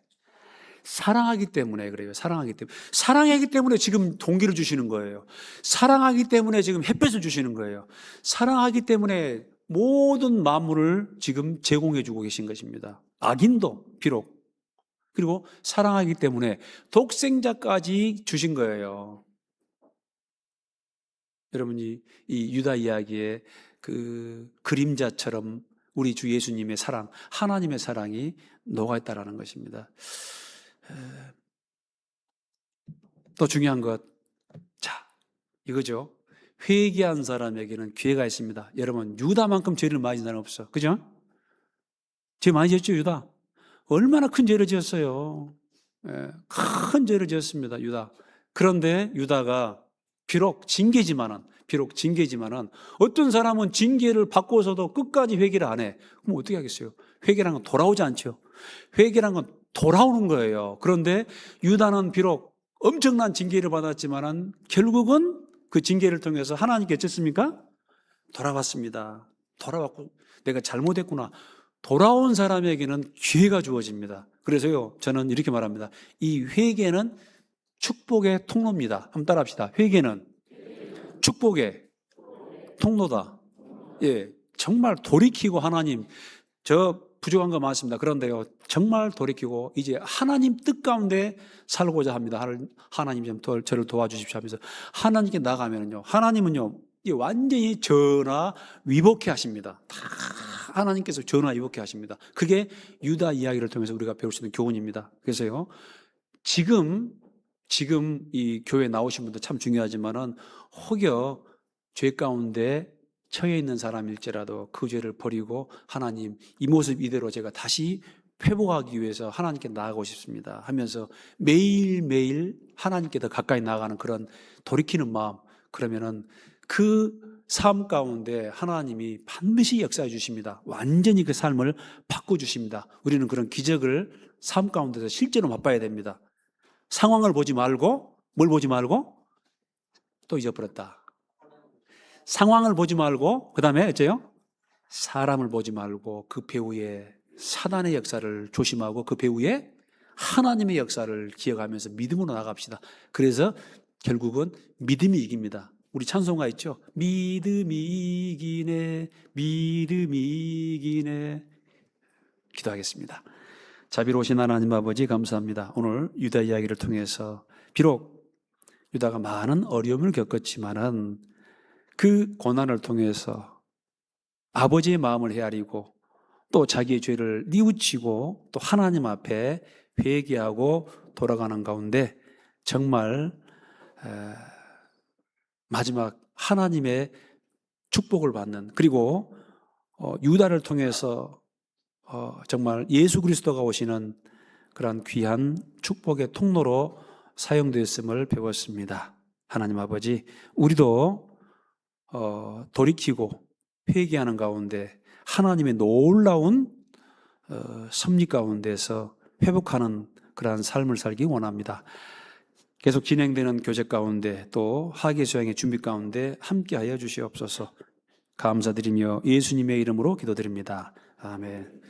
사랑하기 때문에 그래요. 사랑하기 때문에 지금 동기를 주시는 거예요. 사랑하기 때문에 지금 햇볕을 주시는 거예요. 사랑하기 때문에 모든 만물을 지금 제공해 주고 계신 것입니다. 악인도 비록. 그리고 사랑하기 때문에 독생자까지 주신 거예요. 여러분이 이 유다 이야기의 그 그림자처럼 우리 주 예수님의 사랑, 하나님의 사랑이 녹아있다라는 것입니다. 또 중요한 것, 자, 이거죠. 회개한 사람에게는 기회가 있습니다. 여러분, 유다만큼 죄를 많이 지은 사람 없어. 그죠? 죄 많이 지었죠, 유다? 얼마나 큰 죄를 지었어요. 큰 죄를 지었습니다, 유다. 그런데 유다가 비록 징계지만은 어떤 사람은 징계를 받고서도 끝까지 회개를 안 해. 그럼 어떻게 하겠어요? 회개란 건 돌아오지 않죠. 회개란 건 돌아오는 거예요. 그런데 유다는 비록 엄청난 징계를 받았지만은 결국은 그 징계를 통해서 하나님께 어쨌습니까? 돌아왔습니다. 돌아왔고 내가 잘못했구나. 돌아온 사람에게는 기회가 주어집니다. 그래서요, 저는 이렇게 말합니다. 이 회개는 축복의 통로입니다. 한번 따라합시다. 회개는 축복의 통로다. 예, 정말 돌이키고 하나님, 저 부족한 거 많습니다. 그런데요, 정말 돌이키고 이제 하나님 뜻 가운데 살고자 합니다. 하나님 좀 저를 도와주십시오 하면서 하나님께 나가면요, 하나님은요, 완전히 전화 위복해 하십니다. 다 하나님께서 전화 위복해 하십니다. 그게 유다 이야기를 통해서 우리가 배울 수 있는 교훈입니다. 그래서요, 지금 이 교회에 나오신 분도 참 중요하지만은 혹여 죄 가운데 처해 있는 사람일지라도 그 죄를 버리고 하나님, 이 모습 이대로 제가 다시 회복하기 위해서 하나님께 나아가고 싶습니다 하면서 매일매일 하나님께 더 가까이 나아가는 그런 돌이키는 마음, 그러면은 그 삶 가운데 하나님이 반드시 역사해 주십니다. 완전히 그 삶을 바꿔주십니다. 우리는 그런 기적을 삶 가운데서 실제로 맛봐야 됩니다. 상황을 보지 말고, 뭘 보지 말고? 또 잊어버렸다. 상황을 보지 말고, 그 다음에 어째요? 사람을 보지 말고 그 배후에 사단의 역사를 조심하고 그 배후에 하나님의 역사를 기억하면서 믿음으로 나갑시다. 그래서 결국은 믿음이 이깁니다. 우리 찬송가 있죠? 믿음이 이기네, 믿음이 이기네. 기도하겠습니다. 자비로우신 하나님 아버지 감사합니다. 오늘 유다 이야기를 통해서 비록 유다가 많은 어려움을 겪었지만은 그 고난을 통해서 아버지의 마음을 헤아리고 또 자기의 죄를 뉘우치고 또 하나님 앞에 회개하고 돌아가는 가운데 정말 마지막 하나님의 축복을 받는, 그리고 유다를 통해서 정말 예수 그리스도가 오시는 그런 귀한 축복의 통로로 사용되었음을 배웠습니다. 하나님 아버지, 우리도 돌이키고 회개하는 가운데 하나님의 놀라운 섭리 가운데서 회복하는 그러한 삶을 살기 원합니다. 계속 진행되는 교제 가운데 또 하계수양의 준비 가운데 함께하여 주시옵소서. 감사드리며 예수님의 이름으로 기도드립니다. 아멘.